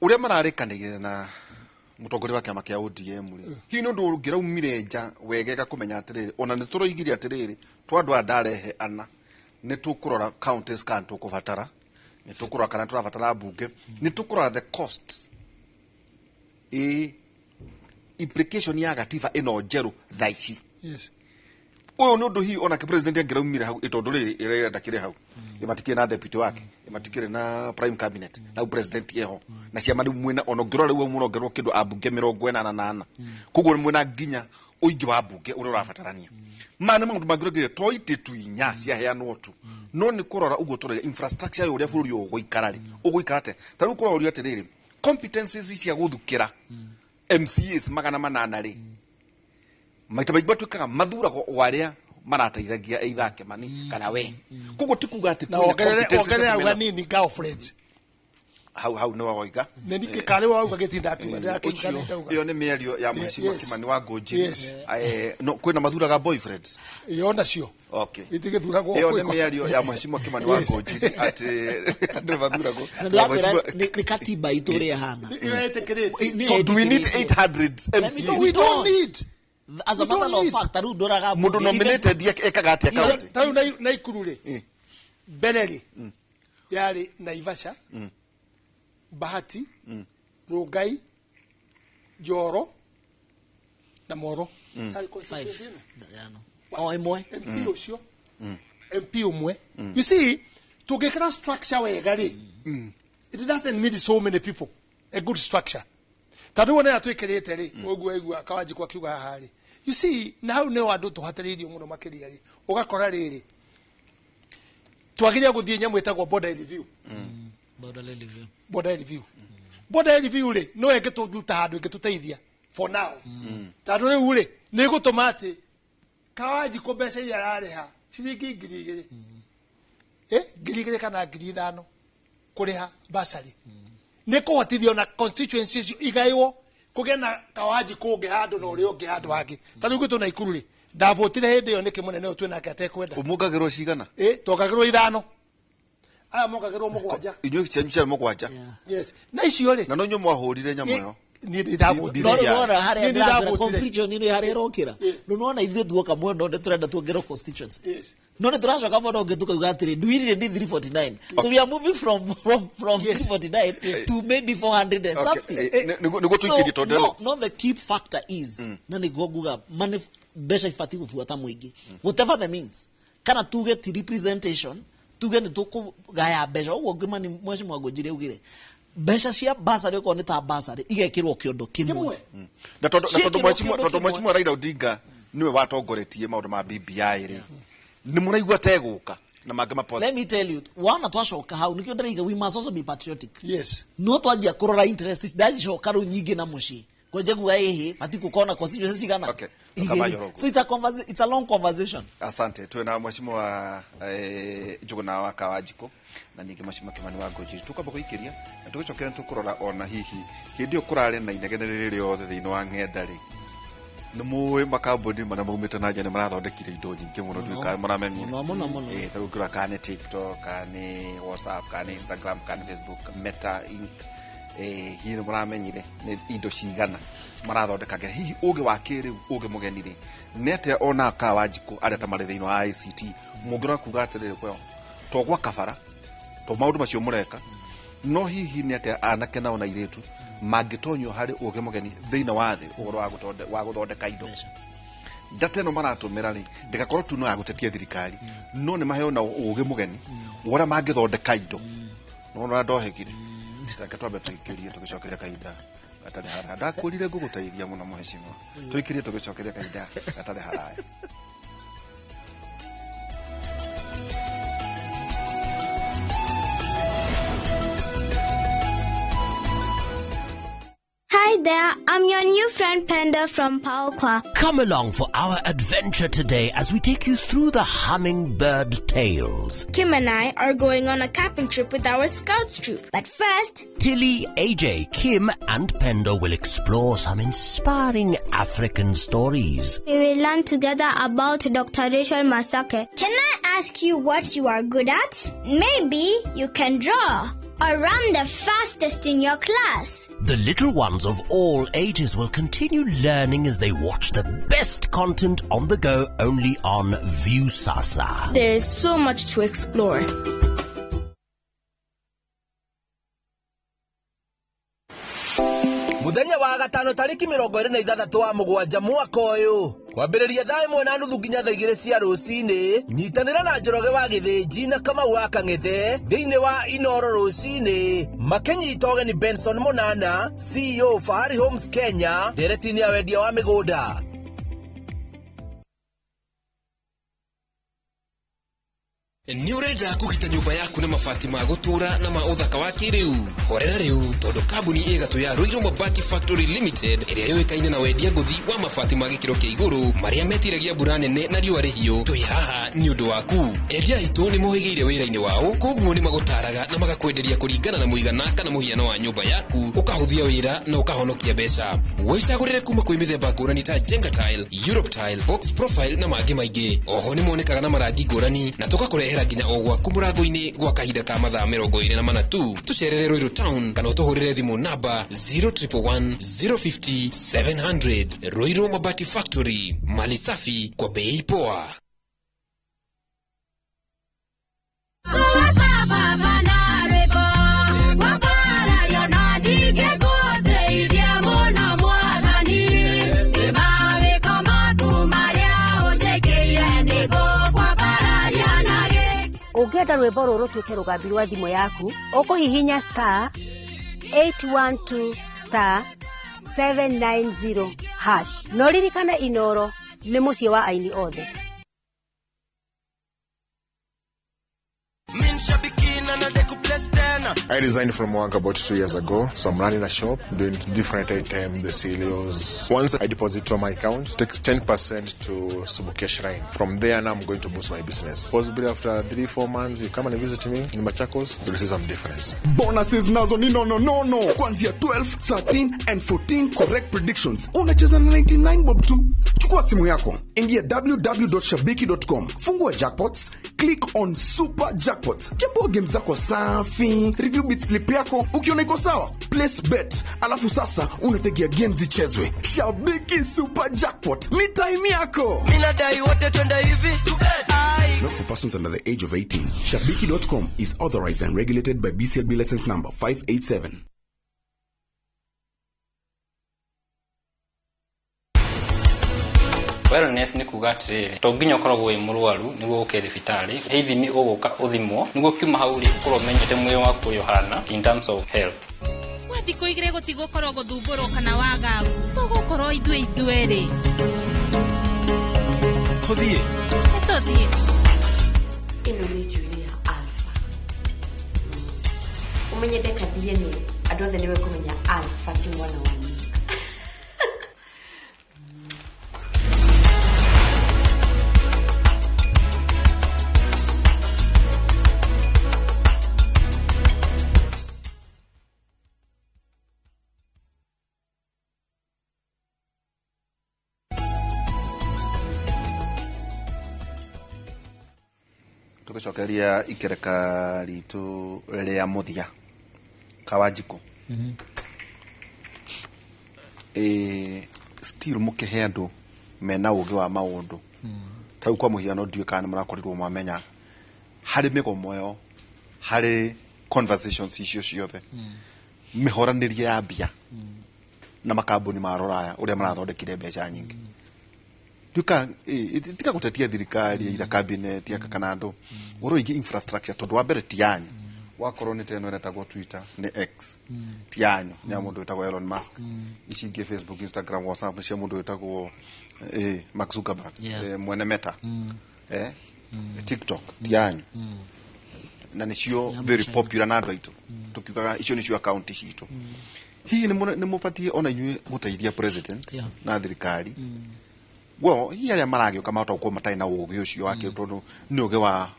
uria mararikanire na mutongoria wa kiama kia ODM ri hi no ndu ngiraumire nja wegega kumenya atiriri ona ni turoigire atiriri twandu andarehe ana ni tukurora counties kan tukuvatara ni tukurora kana turavatara bunge ni tukurora the cost implication ya gatiba ino njeru thaici yes uyu ni undu hi ona ki president angiraumire hau itondu riri irenda kire hau imatikire na deputy wake imatikire na prime cabinet na president yeho na ciama ndi mwena ono ngirora riu muno ngirwo kindu abunge 48 kuguo ni mwena nginya uingi wa bunge uri urabatarania mana maundu mangirogire toite tuinya cia heanwo tu no ni kurora uguo tore infrastructure yo uria bururi uguikara ri uguikarate taru kurora uri atiriri competencies cia guthukira MCAs magana manana ri maita maigwa tukaga mathurago waria marateithagia eithake mani kana we kuguo tikuga ati na ogere auga nini girlfriends hau no wagoiga neni ke kale wa auga getinda tu yake iyo ni mĩario ya mheshimiwa Kimani wa Ngoji no kwina mathuraga boyfriends iyo nacio okay itige thurago iyo ni mĩario ya mheshimiwa Kimani wa Ngoji ati ndio mathurago ni katiba itore hana so do we need 800 MCs no we don't need as a matter of fact aru doraga mundu nominated ekaga ati account tayo na ikurure beneri yari Naivasha Bahati Rugai Joro na Moro imwe MP ucio MP umwe you see to get a structure wega ri it doesn't need so many people a good structure tadu wona atwikirite ri ogu egua kawaji kwa kiuga hali you see na hau ne wandu tuhatiririo muno makiria ri ugakora riri twagiria guthie nyamu etagwo border review border review ri no egetujuta handu egetuteithia for now tadu riu ri ni gutomati kawaji ko mbeca iria arareha ciringi ngiri igiri kana ngiri 5 kuriha basari ni kuhotithio na constituencies igaiwo kuge na kawaji kunge handu no ri unge handu hangi tari gwitu na Ikuru ri ndavotire hindi yo niki munene utwe nake atekwenda umugagirwo cigana tokagirwo 5 aya mokagirwo 7 inyo chenyu cia 7 yes na icio ri na no nyo mwahurire nyamo yo ni ndavotire no hare ndavotire confusion ni hare rokira no ithuĩ tuoka mwendo nde turenda tuongerwo constituency no turashoka mono ngetuka ugatire do we need 349 so we are moving from 349 to maybe 400 and something nigo tuikirie tondelo no the key factor is na nigo guga besha ifati kufuata mwingi whatever the means kana tuge ti representation tuge ni tukugaya besha ugo gimani mheshimiwa Ngojire ugire besha cia basari ko ni ta basari igekirwo kiondo kimwe na tondu mheshimiwa Raila Odinga niwe watongoretie maundu ma BBI ri ni muraigwa teguka na magema post let me tell you wana twashoka hau nikio ndariga we must also be patriotic yes no twajia kurora interest daji shoka ru nyingi na mushi koje guga ehe fatiku kona constituency gana okay so it's a long conversation asante tuwe na mheshimiwa Njuguna wa Kawajiko na ningi mheshimiwa Kimani wa Ngoji tukaba kuikiria na tugicokera tukurora ona hihi hindi ukurare na inegenere riothe thiino wa ng'enda ri ni muwe makambuni mana maumite na nja ni marathondekire indo nyingi muno twika maramenye muno tugura kana TikTok kana WhatsApp kana Instagram kana Facebook Meta Inc hihi ni maramenyire ni indo cigana marathondekaga hihi uge wa kiri uge mugeni ri nete ona Kawajiko aria tamari thiino wa ICT mugira kuga atiriri kwe to gwa kabara to maundu macio mureka no hihi nete anake na ona iretu magitonyo hari uge mugeni thiina wa thi ugoro wa guthondeka indo ndateno maratumira ri ndigakorwo tu no ya gutetia thirikari no ni maheo na uge mugeni wora magithondeka indo no no ndohegire takatwa tuikirie tugicokeria kahinda gatari haraya ndakurire nguguteithia muno mheshimiwa tuikirie tugicokeria kahinda gatari haraya Hi there, I'm your new friend Panda from Paokwa. Come along for our adventure today as we take you through the Hummingbird Tales. Kim and I are going on a camping trip with our Scouts troop. But first, Tilly, AJ, Kim and Pendo will explore some inspiring African stories. We will learn together about Dr. Rachel Masake. Can I ask you what you are good at? Maybe you can draw. or run the fastest in your class. The little ones of all ages will continue learning as they watch the best content on the go only on Viusasa. There is so much to explore. Muthenya wa gatano tariki 26 wa mugwanja mwaka uyu kwambiriria thaa 1:30 nginya thaa 2 cia rucini nyitanira na Njoroge wa Githĩnji na Kamau wa Kang'ethe thiini wa Inoro rucini makenyita ũgeni Benson Munana CEO Fahari Homes Kenya nderetini ya wendia wa migunda. Ni urenda kugita nyumba yaku na mabati ma gutura na ma uthaka wa kiriu horera riu tondu kambuni igatu ya Ruiru Mabati Factory Limited iria yoikaine na wendia nguthi wa mabati ma gikiro kia iguru maria metiragia mbura nene na riua rihio twi haha ni undu waku. Endia hitu ni mohigeire wira-ini wao koguo ni magutaraga na magakwenderia kuringana na muigana kana muhiano wa nyumba yaku ukahuthia wira na ukahonokia mbeca. Wicagurire kuma kwi mithemba ngurani ta Jenga Tile, Europe Tile, Box Profile na mangi maingi. Oho ni monekaga na marangi ngurani na tugakurehera nginya ogwa kumurango-ini gwa kahinda ka mathaa 24 tu. Tucerere Ruiru Town kana utuhurire thimu namba 0111 050 700. Ruiru Mabati Factory, mali safi kwa bei poa. Ungenda rwimbo ruru tuike rugambi rwa thimu yaku ukuhihinya *812*790# no ririkane Inoro ni mucie wa aini othe. I resigned from work about 2 years ago, so I'm running a shop, doing different items, the cereals. Once I deposit to my account, take 10% to Subukia Shrine. From there, now I'm going to boost my business. Possibly after 3-4 months, you come and visit me in Machakos, you'll see some difference. Bonuses nazo ni no. Kwanzia 12, 13 and 14 correct predictions. Unacheza na 99 bob tu. Chukua simu yako, ingia www.shabiki.com, fungua jackpots, click on super jackpots. Chambua game zako safi, review bit slip yako, ukiona iko sawa, place bet, alafu sasa unategea games zichezwe. Shabiki super jackpot, ni time yako. Mina dai wote twenda hivi to bet. Not for persons under the age of 18. Shabiki.com is authorized and regulated by BCLB license number 587. Wellness ni kuga atiriri to nginya ukoragwo wi murwaru niguo uke thibitari ithimi uguka uthimwo niguo kiuma hauri ukorwo menyete mwiri waku uri hana in terms of health. Wathi kuigire gutigokorwo guthumburo kana wagagu tugukorwo ithueri tuthie ino ni Julia Alpha umenye deka DNA andu othe niwe kumenya Alpha ti mwana wa tukicokeria ikereka ritu ria muthia Kawajiko still mukihe andu mena ugi wa maundu tau kwa muhiano ndiwe kana murakorirwo mwamenya hari migomo yo hari conversations icio ciothe mihoranirie ya mbia na makambuni ma Roraya uria marathondekire mbeca nyingi duka tika gutetia thirikari ira cabinet ya kakanando uroigi infrastructure tondu wa mbere tianyu wakorwo ni teno retagwo Twitter ni X tianyu ni mundu wetagwo Elon Musk ici nge Facebook Instagram WhatsApp ni mundu wetagwo Mark Zuckerberg mwene Meta TikTok tianyu na nicio very popular na andu aitu tukiugaga icio nicio account citu hii ni mufatie ona inywe guteithia president na thirikari well hii ya maragio kama utakwo matai na ugi ucio wake tondu ni ugi wa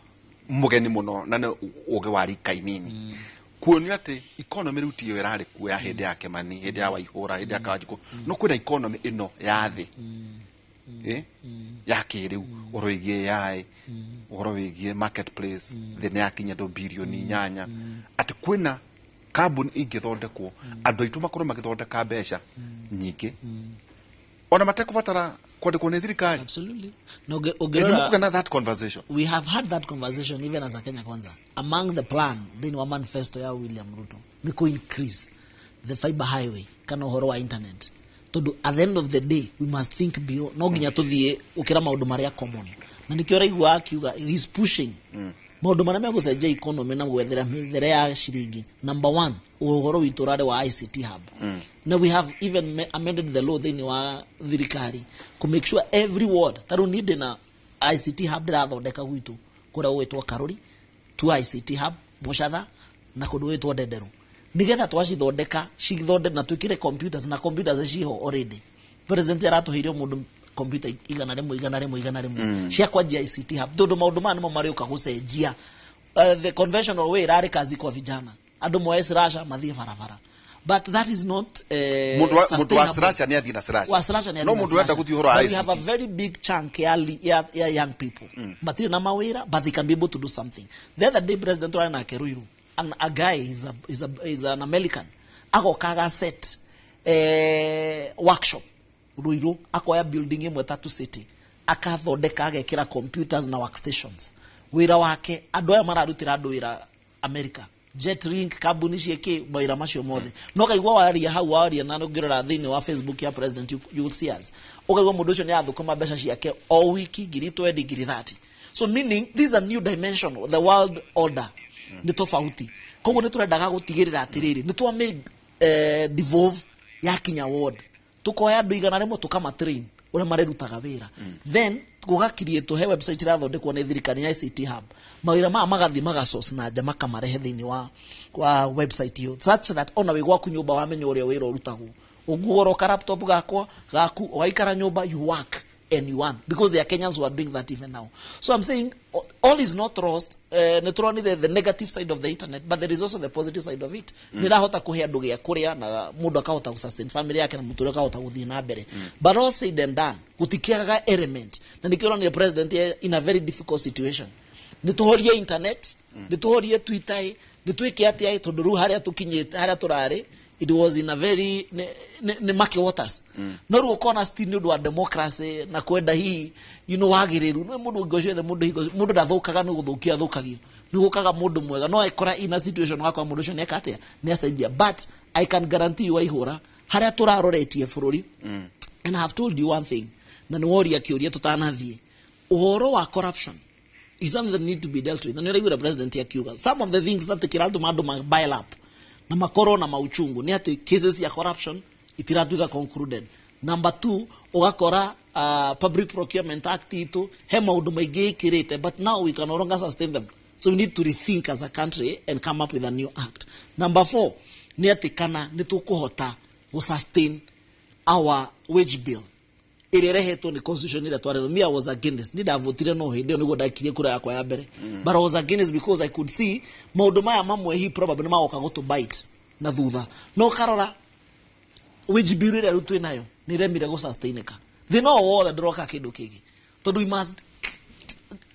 mugeni muno na ni ugi wa rika inini kuonio ati economy ruti yo irari kuya hinde yake mani hinde ya Waihura hinde ya Kawajiko no kwina economy ino ya thi ya kiriu oroigie yae oroigie marketplace thine yakinya do bilioni 8 ati kwina kambuni ingithondekwo andu aitu makorwo magithondeka mbeca nyingi ona matekubatara kwandikwo ni thirikari. Absolutely. That conversation. We have had that conversation even as a Kenya Kwanza. Among the plan, then one manifesto ya William Ruto, ni ko increase the fiber highway kana uhoro wa internet. To at the end of the day, we must think beyond. No ginya tuthie ukira maundu maria common. Na nikio raigua akiuga he's pushing. Maundu maria megucenjia economy na gwethera mithere ya shiringi. Number 1, uhoro witu rare wa ICT hub. Now we have even amended the law then wa thirikari to make sure every ward taru need na ICT hub ndirathondeka gwitu kura gwetwo Karuri tu ICT hub Mushatha na kundu gwetwo Ndendero nigetha twacithondeka cithonde na twikire computers na computers ciho already. President aratuhirio mundu computer igana rimwe cia kwanjia ICT hub tondu maundu ma nimo mariuka gucenjia the conventional way rari kazi kwa vijana andu moe slasha mathie barabara. But that is not mundu wa slasha ni athina slasha no mundu wenda guthi horo ICT. We have a very big chunk ya young people matire na mawira but they can be able to do something. The other day President Rana Keruiru and a guy is an American agokaga set workshop Ruiru akoya building imwe Tatu City akathondeka agekira computers na workstations wira wake andu aya mararutira andu wira America Jetlink kabuni cieke mawira macio mothe no kaigwa waria hau waria na ngirora thini wa Facebook ya president you will see us ukaigwa mundu ucio ni athukuma mbeca ciake o wiki ngiri 20 ngiri 30. So meaning this is a new dimension the world order ni tofauti koguo ni turendaga gutigirira atiriri ni twa make devolve ya Kinya ward tukoya andu igana rimwe tukama train ure marerutaga wira then gugakirie to he website irathondekwo ni thirikari ya ICT hub mawira magathi magasource na nja makamarehe thini wa website yo such that ona we gwaku nyumba wamenye uria wira urutagwo ugugoro ka laptop gaku waikara nyumba you work and you want because there are Kenyans who are doing that even now. So I'm saying all is not lost. Not only the negative side of the internet, but there is also the positive side of it. Nirahota kuhe andu gya kuria na mundu akahota sustain family yake na mutu akahota guthii na mbere. But all said and done, gutikiaga element. Na nikiona ni president in a very difficult situation. Nituhorie internet, nituhorie Twitter, nitwike atia tondu ru haria tukinyite haria turare. It was in a very ne market waters. No ru kona still ni wa democracy na kwenda hii wagiriru no mundu ngocio the mundu ndathukaga ni guthukia thukagio ni gukaga mundu mwega no ikora in a situation wakwa mundu cio neka atia ni acenjia but I can guarantee you waihura haria turaroretie bururi and I have told you one thing na ni woria kiuria tutanathie uhoro wa corruption is something that need to be dealt with and the president akiuga some of the things that the kiraldo madu mobile up na makoro na mauchungu ni ati cases ya corruption itiratuga concluded. Number 2 ugakora public procurement act itu he maundu maingi ikirite but now we can no longer sustain them, so we need to rethink as a country and come up with a new act. Number 4 ni ati kana nitukuhota go sustain our wage bill irerehetwo ni constitution ile tware. Me I was against nida votire no hinde nigo dakirie kura yakwa ya mbere but I was against because I could see maundu maya mamwe hi probably magoka go to bite na thutha no karora wage bill ile rutwe nayo ni remire go sustaineka they know all the droka kindu kigi tondu we must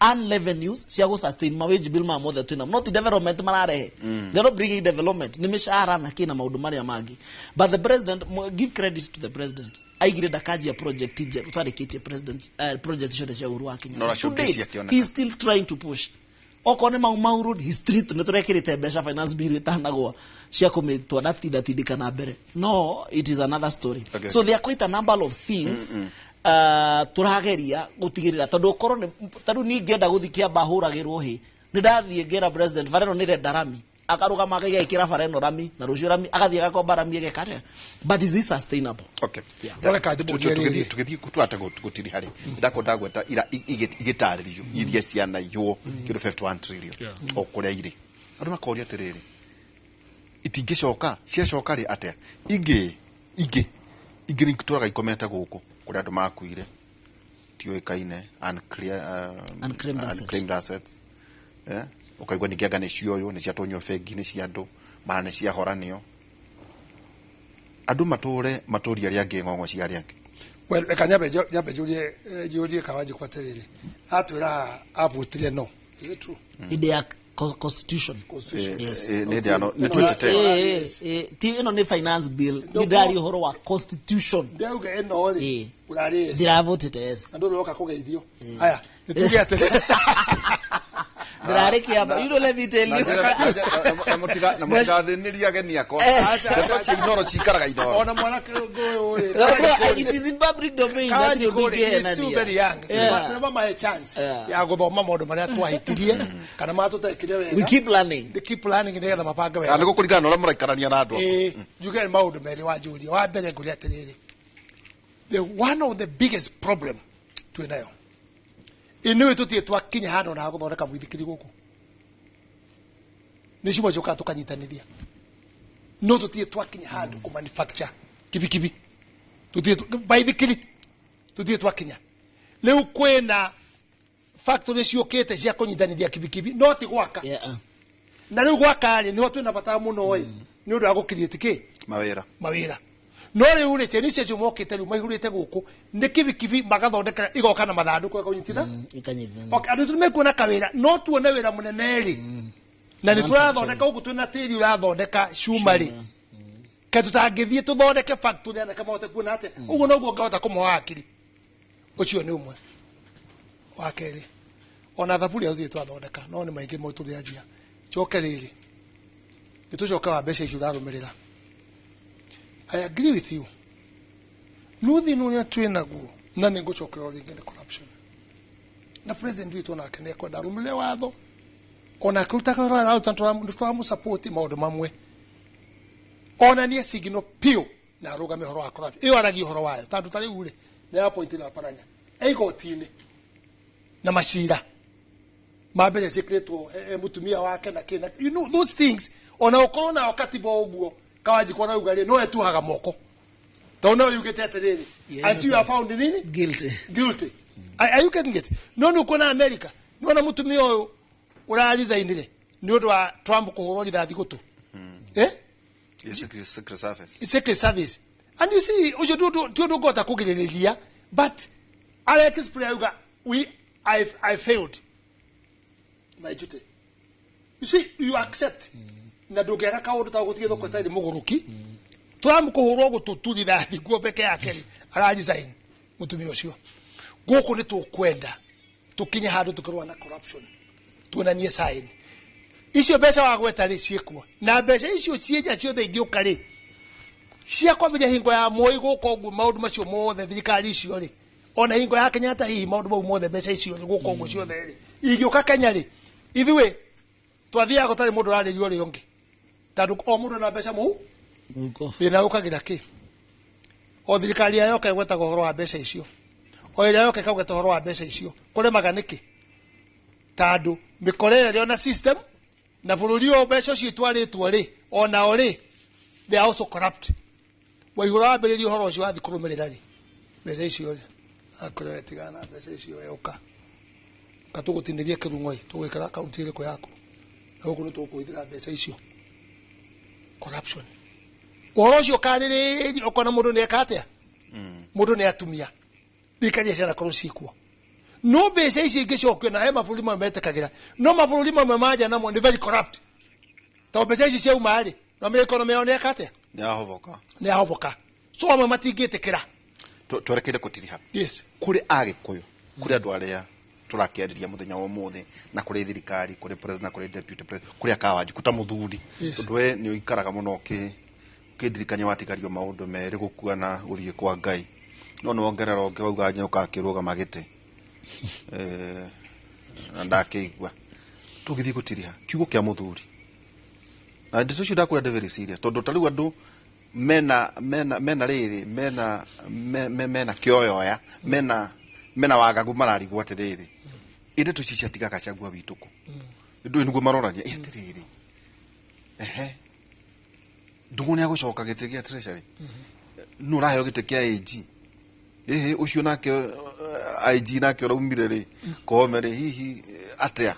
earn revenues cia go sustain ma wage bill ma mothe twina not development mararehe they not bringing development ni mishahara na kina maundu maria mangi but the president give credit to the president aigire dakaji ya project ije tutarikite president project shote cha Uhuru wa Kenya he is still trying to push okone mauru history tuneturekirite besha finance bill itanagwa cia kumitwa natidika na mbere no it is another story. Okay. So there are quite a number of things turageria gutigirira tondu korone tadu ni ngenda guthikia bahuragirwo hi nidathie ngera president vareno nire darami akaruga magaiga ikira fareno rami na rucio rami agathie gakomba rami gekate but is this sustainable? Okay, wala ka tugethi kutwata gutiri hari ndako ndagweta ira igitaririo iria ciana yo kiro 51 trillion okuria iri andu makoria tiriri itingicoka ciacoka ri atia ingi ni kuturaga ikomenta guku kuria andu makuire tioikaine unclaimed assets ukaigwa nikiaga ni cioyo ni ciatonyo fegi ni ciandu mana cia horanio andu maturi aria ngi ngongo cia aria ngi well kanyabe julie kawaji kwa terere atwira avutire no is it true ide ya constitution. Yes. Ti ino ni finance bill. Ni dari horo wa constitution. Ndauga eno ri. Urari. Dira voted yes. Ando loka kugeithio. Aya, nituge atete. Ndari kiaba. You don't let me tell you. Na mutiga thiniria geni ako. Acha inoro chikaraga inoro. Ona mwana go. It is in public domain that you be here na. Still very young. Never my chance. Ya gothoma maundu maria twahitirie kana matutekire wega. We keep learning. They keep learning ngetha mapanga wega. Alego kurigana na muraikarania na andu. Juge maundu meri wa Julia. Wa mbere nguri atiriri. The one of the biggest problem twenayo. Iniwe tutie twakinya hano na guthondeka mwithikiri guku. Nishimo joka tukanyitanithia. No tutie twakinya hano ku manufacture kibikibi. Tutie baithikiri. Tutie twakinya. Leo kwena factory ciokete cia kunyitanithia kibikibi no ti gwaka. Na leo gwaka ri niho twina bata muno oi. Ni undu wa gukiriete ki mawira. No rĩu rĩ cheni cio mokĩte rĩu maihurĩte gũkũ nĩ kibikibi magathondeka igoka na mathandũkũ ĩkũnyititha okay andũ tumekuona kawĩra no tuone wĩra mũnene rĩ na nĩ tũrathondeka gũkũ twĩna tĩri ũrathondeka cuma rĩ ke tũtangĩthiĩ tũthondeke factory na kamahote kuona atĩa ũguo noguo ngahota kũmoa hakiri ũcio nĩ ũmwe wa kerĩ ona thaburia ũthiĩ twathondeka no nĩ maingĩ mo tũrĩaria coke rĩrĩ nĩ tũcoka wa mbeca icio ũrarũmĩrĩra. I agree with you. Nuthi nunya twenaguo na ningo chokero ringi ni corruption. Na president witu na kene kwa darumule watho. Ona kulutaka ra auta twamu support maundu mamwe. Ona ni signal pio na ruga mehoro wa corruption. Iyo aragi horo wayo. Tandu tari ure na point na paranya. Eiko tine. Na mashira. Mabeje secreto mutumia wake na kena. You know those things. Ona okorona wakati bo oguo. Kawaji kwa ugali no etuhaga moko don't know you get atiriri until you are found guilty are you getting it no kuna America no na mutumia uyu uraliza inire ni undu wa Trump kuhurwo rithathi gutu secret service and you see ujo do gota kugiriria but Alex Prayer I failed my duty you see you accept na ndungeka kaundu ta gutige thoko tari muguruki turamukuhurwo gututulira thiguo peke yake araresign mutumia ucio guku ni tukwenda tukinye handu tukirwa na corruption tuonanie sign icio mbeca wa gweta ri ciekwo na mbeca icio cieja ciothe ingiuka ri ciakwa bija hingo ya moi guko oguo maundu macio mothe thirikari icio ri ona hingo ya Kenyatta hihi maundu mau mothe mbeca icio ri guko oguo ciothe ri ingiuka Kenya ri ithuwe twathia gutari mundu raririo ri ongi tandu o mundu na mbeca mu thina ukagira ki o thirikari ayo ka gweta gohoro wa mbeca icio o ira yo ka gweta gohoro wa mbeca icio kure maganiki tandu mikore ri ona system na bururi o mbeca cio twaritwo ri ona ori they are also corrupt waihura mbere ri horo cio athi kurumirira ri mbeca icio ri akore tigana mbeca icio yoka katugutinirie kirungoi tugikara account ile ko yako na huko tukuithira mbeca icio corruption orocio kaniri okona mundu ne katia mundu ne atumia dikaje cera korosikuo no mbeca ici ingicokio na hema bũrũri mamwe metĩkagĩra no mabũrũri mamwe manja namo ni very corrupt to mbeca ici cia umari no me economy yao ne katia ne ahoboka so amwe matingĩtĩkĩra twerekeire kutiriha yes kuri agikuyu kuri andu aria turakiariria muthenya wa muthe na kuri thirikari kuri president na kuri deputy president kuri akawaji kuta muthuri ndwe ni uikaraga muno kidirikania watikario maundu meri gukua na guthie kwa Ngai no ongerera onge wauga nyoka akiruga magite ndakigwa tugithie gutiriha kiugo kia muthuri and so should akura very serious tondu tariu andu mena riri mena kioyoya mena wagagu mararigwo atiriri inde tucicia tigaka chagua wituko ndu niguo marorania atiriri ndungune agucoka gite gia treasury nurayo gite kia AG ucio nake IG nake uraumire ri komere hihi atia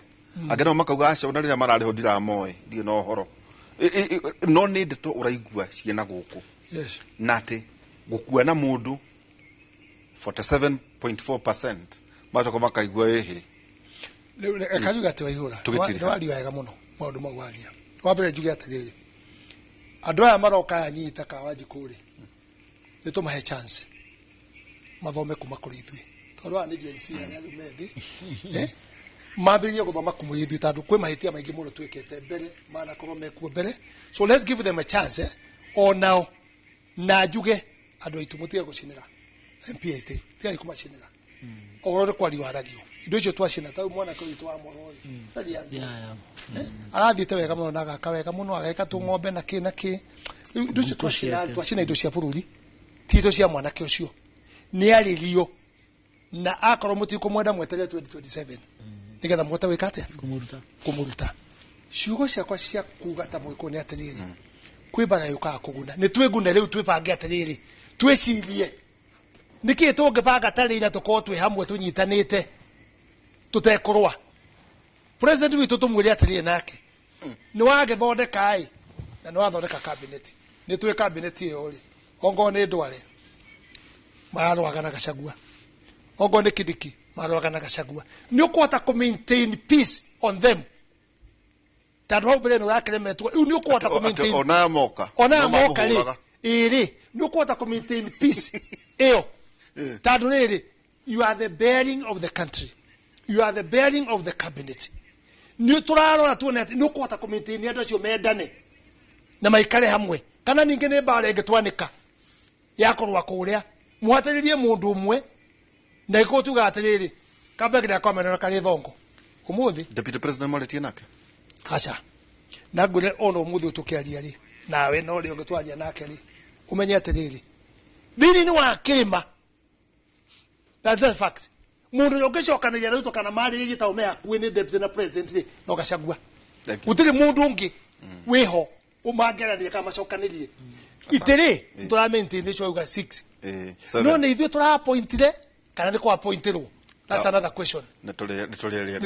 agena makauga aca ona rira marariho ndiramoe ndio no horo no ni ndeto uraigua ciena guku yes nate gukua na mundu 47.4% macho kama kaigua kajuga ati waihura ni wali wega muno maundu mau waria wambere njuge atiriri andu aya maroka anyita Kawajikuri ni tumahe chance mathome kuma kuri ithui tondu ani jensi ya rumethi mabirie guthoma kumuri ithui tondu kwi mahitia maingi muno twikete mbere mana korwo mekuo mbere so let's give them a chance or now na njuge andu aitu mutige gucinira MPST tiga ikumacinira ogoro kwari waragio indo icio twacina tau mwana kuri twa morori tari yangu arathite wega muno na gaka wega muno ageka tu ng'ombe na ki indo icio twacina indo cia bururi ti indo cia mwana ki ucio ni arigio na akorwo mutiko mwenda mwetere 2027 nigetha muhote wikate kumuruta ciugo ciakwa cia kuga ta mwiko ni atiriri kwi bara yuka kuguna ni twigune riu twibange atiriri twicirie niki tungibanga tarira tukorwo twi hamwe tunyitanite tutekurwa president witu tumwire atiriri nake ni wagithondeka ai na ni wathondeka cabinet ni twi cabinet iyo ri ongo ni ndware marwaga na Gachagua ongo ni Kidiki marwaga na Gachagua ni ukwata ku maintain peace on them tandå hau mbere nä å rakeremetwo rä u nä å kåhota ona moka rä ä nä å kåhota peace ä yo tandå rä rä you are the bearing of the country you are the bearing of the cabinet nä tå rarora tuone atä nä å kåhota andå acio mendane na maikare hamwe kana ningä nä mbara ä ngä twanä ka yakorwo kå rä a mwatä rä rie må ndå å mwe na ä kå tuga atä rä rä kambä gä rä akwa menona karä thongo å må thä deputy president mwaretie nake acha na ngure ono muthu tukiaria ri nawe no ri ungitwaria nake ri umenye atiriri thini ni wa kirima that's the fact mundu ungicokanĩria rĩu tukana marĩrĩrie ta ume akuĩ nĩ deputy na president ri no Gachagua gutiri mundu ungi wiho umangerania kama cokanĩrie itiri turamente ndi cyo uga 6 no nĩ ithuĩ turapointire kana nĩ kwa appointirwo. That's another question. Nituriaria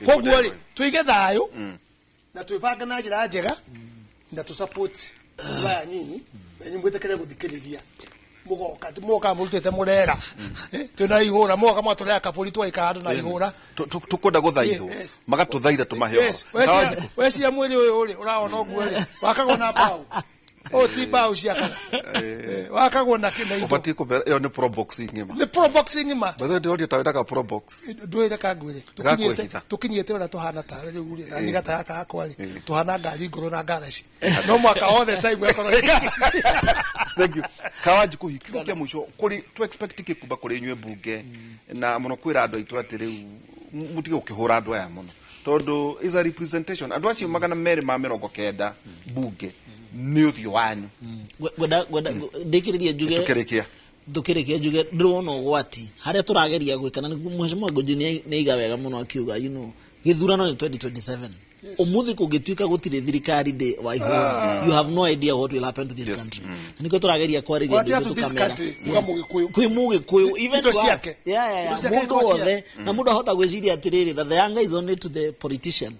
koguo ri tuige thayo na twibanga na njira njega na tu support baya nyinyi na nyimwetekere guthikiriria mugoka tumuka murutete murera tuna ihura mugoka mwatulea kaburi twaika andu na ihura tukwenda guthaithwo magatuthaitha tumaheo wecia mwiri uyu ri uraona uguo ri wakagwo na mbao o ti mbao cia kana wakagwo na kina indo ubati ko yo ni pro boxing ma ni pro boxing ma batho ndio tawenda ka pro box ndwire ka ngwire tukinyete ora tuhana ta riu ri na nigata aka akwari tuhana ngari ngoro na ngaraci no mwaka wothe time ekoro hika. Thank you Kawajikuri kigo kia mwisho kuri to expect kikuba kuri nywe bunge na muno kwira andu aitu atiri mutige ukihura andu aya muno tondu is a representation andu acio magana meri ma 90 bunge ni uthio wanyu ndikiriria njuge tukirikia njuge ndrona ugwati haria turageria gwikana ni mheshimiwa Ngoji ni iga wega muno akiuga githurano ni 2027 umuthi kugituika gutire thirikari de wa ihura you have no idea what will happen to this country niko turageria kwariria ndio tukamera kwi mugikuyu even to us mundu wothe na mundu ahota gwiciria atiriri that the anger is only to the politician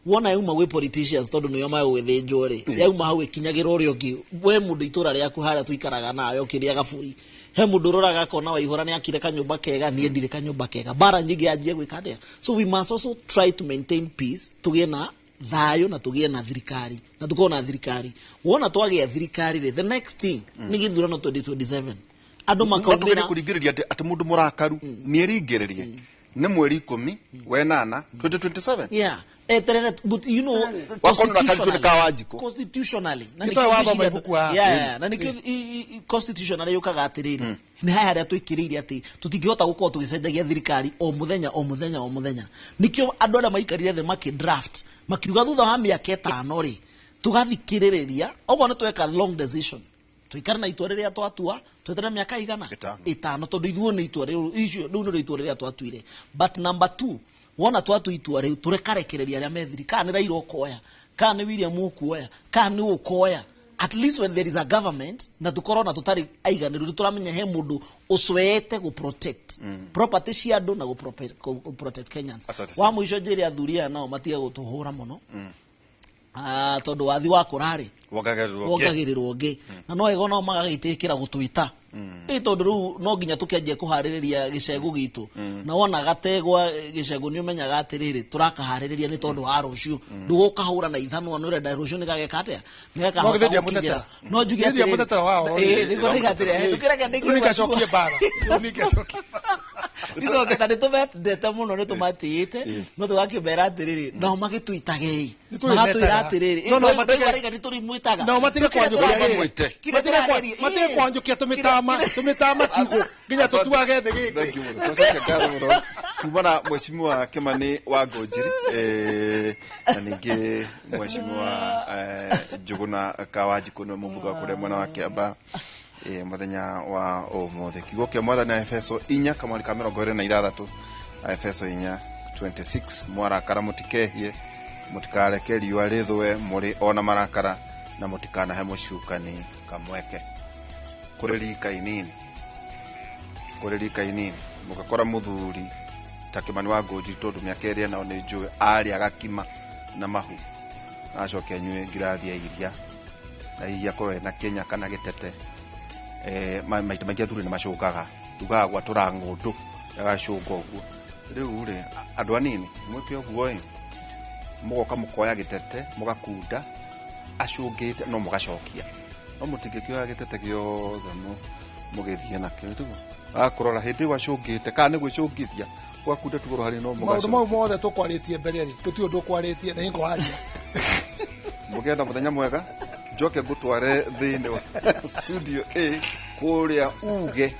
wona yuma we politicians tondu niyo mayo wethinjwo ri yauma hau ikinyagira urio ngi we mundu itura riaku haria tuikaraga nayo kiria gaburi he mundu roraga kona wa ihura ni akire kanyumba kega ni endire kanyumba kega bara nyingi ajie gwikadea so we must also try to maintain peace tugie na thayo na tugie na thirikari na tukona thirikari wona twagia thirikari ri the next thing ni githurano 2027 andu makaumira kurigiriria ati mundu murakaru ni eringiririe ni mweri 10 wenana 2027 but you know constitutionally constitutionally yukaga atiriri ni haya haria twikiriire ati tutingihota gukorwo tugicenjagia thirikari o muthenya nikio andu aria maikarire the market draft makiruga thutha wa miaka 5 ri tugathikiriria ogo ni tweka long decision tuikara na itua riria twatua twetera miaka igana 5 tondu ithuo ni itua riu ni itua riria twatuire but number 2 wona twatu itua riu turekarekereria aria methiri kana ni Raila ukoya kana ni William ukuoya kana ni ukoya at least when there is a government na tukorwo na tutari aiganiru turamenya he mundu uswete go protect property cia andu na go protect Kenyans wa muico njiri athuria nao matige gutuhura muno tondu wathi wa kurari wogagirirwo ngi na no ego no magagitiikira gutwita tondu riu no nginya tukianjie kuhaririria gicegu gitu na wona gategwa gicegu ni umenyaga atiriri turakahaririria ni tondu wa rucio ndugukahura na ithanwa ni urenda rucio ni gageka atia ni gakahota no njugi atiriri mutetera wao niko nigatiriri tukireke nikacokie bara nikacokie Nico kana nitubendete muno nitumatiite no tugakimbera atiriri no magituitage magatuira atiriri no matige niturimwitaga no matige kwanjukia tumitama kiugo nginya tutuage thigi tumana mheshimiwa Kimani wa Ngonjiri na ningi mheshimiwa Njuguna Kawanjiku no mubuga kure mwana wa Kiamba muthenya wa omothe kiugo kia mwathani na Efeso 4 kama kamera gore na 6 Efeso 4:26 mwarakara mutikehie mutikare riua rithwe muri ona marakara na mutikana he mucukani kamweke kuririka inini mugakora muthuri ta Kimani wa Ngonjiri tondu miaka iri na ni njue ari agakima na mahu acoke nyue ngirathi ya iria na iria korwe na Kenya kana gitete maita maingi athuri ni macukaga tugaga gwatura ngundu agacuka uguo riu ri andu anini mwike uguo mugoka mukoya gitete mugakunda acungite no mugacokia no mutingikioya gitete giothe mugithie nakio tugu akurora hindi wacungite kana ni gwicungithia gwakunda tugoro hari no mugacokia maundu mau mothe tukwaritie mbere ri tutio ndukwaritie na ingo haria mugenda muthenya mwega njoke ngutware thini wa studio A kuria uge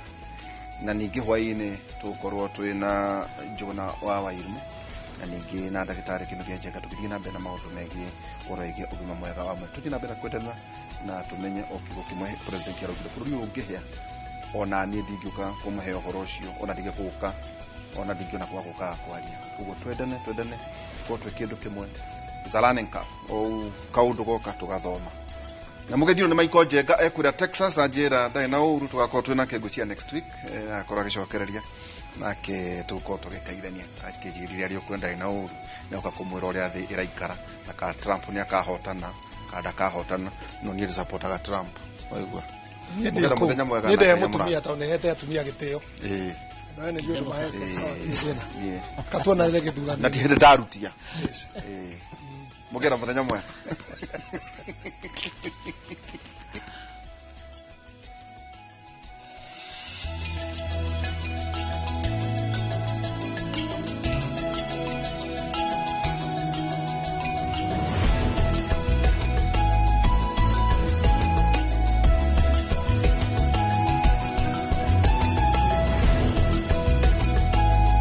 na ningi hwaini tukorwo twina Njuguna wa Wairimu na ningi na ndagitari kinu kia njega tukithie na mbere na maundu megie oroigie ugima mwega wa mwe tuthie na mbere kwendana na tumenye okigo kimwe president ya rugire bururi ungihia ona ni ndingiuka kumuhe uhoro ucio ona ndigikuka ona ndingiona kwa guka kwaria uguo twendane kwa twekindu kimwe zalanenka o kaundu goka tugathoma na mugethiro ni Michael Njenga ekwira Texas anjira ndai na uru tugakorwo twina kengucia next week akora gicokereria nake tuko tugikaithania akijiriria rio kwenda na uru na ukakumwira uria thi iraikara na ka Trump ni akahotana kada kahotana no ni supportaga Trump waigua mugera muthenya mwega ninde mutumia ta unehete atumia giteo na ni ndio mahete katona ile githurano na tihende darutia mugera muthenya mwega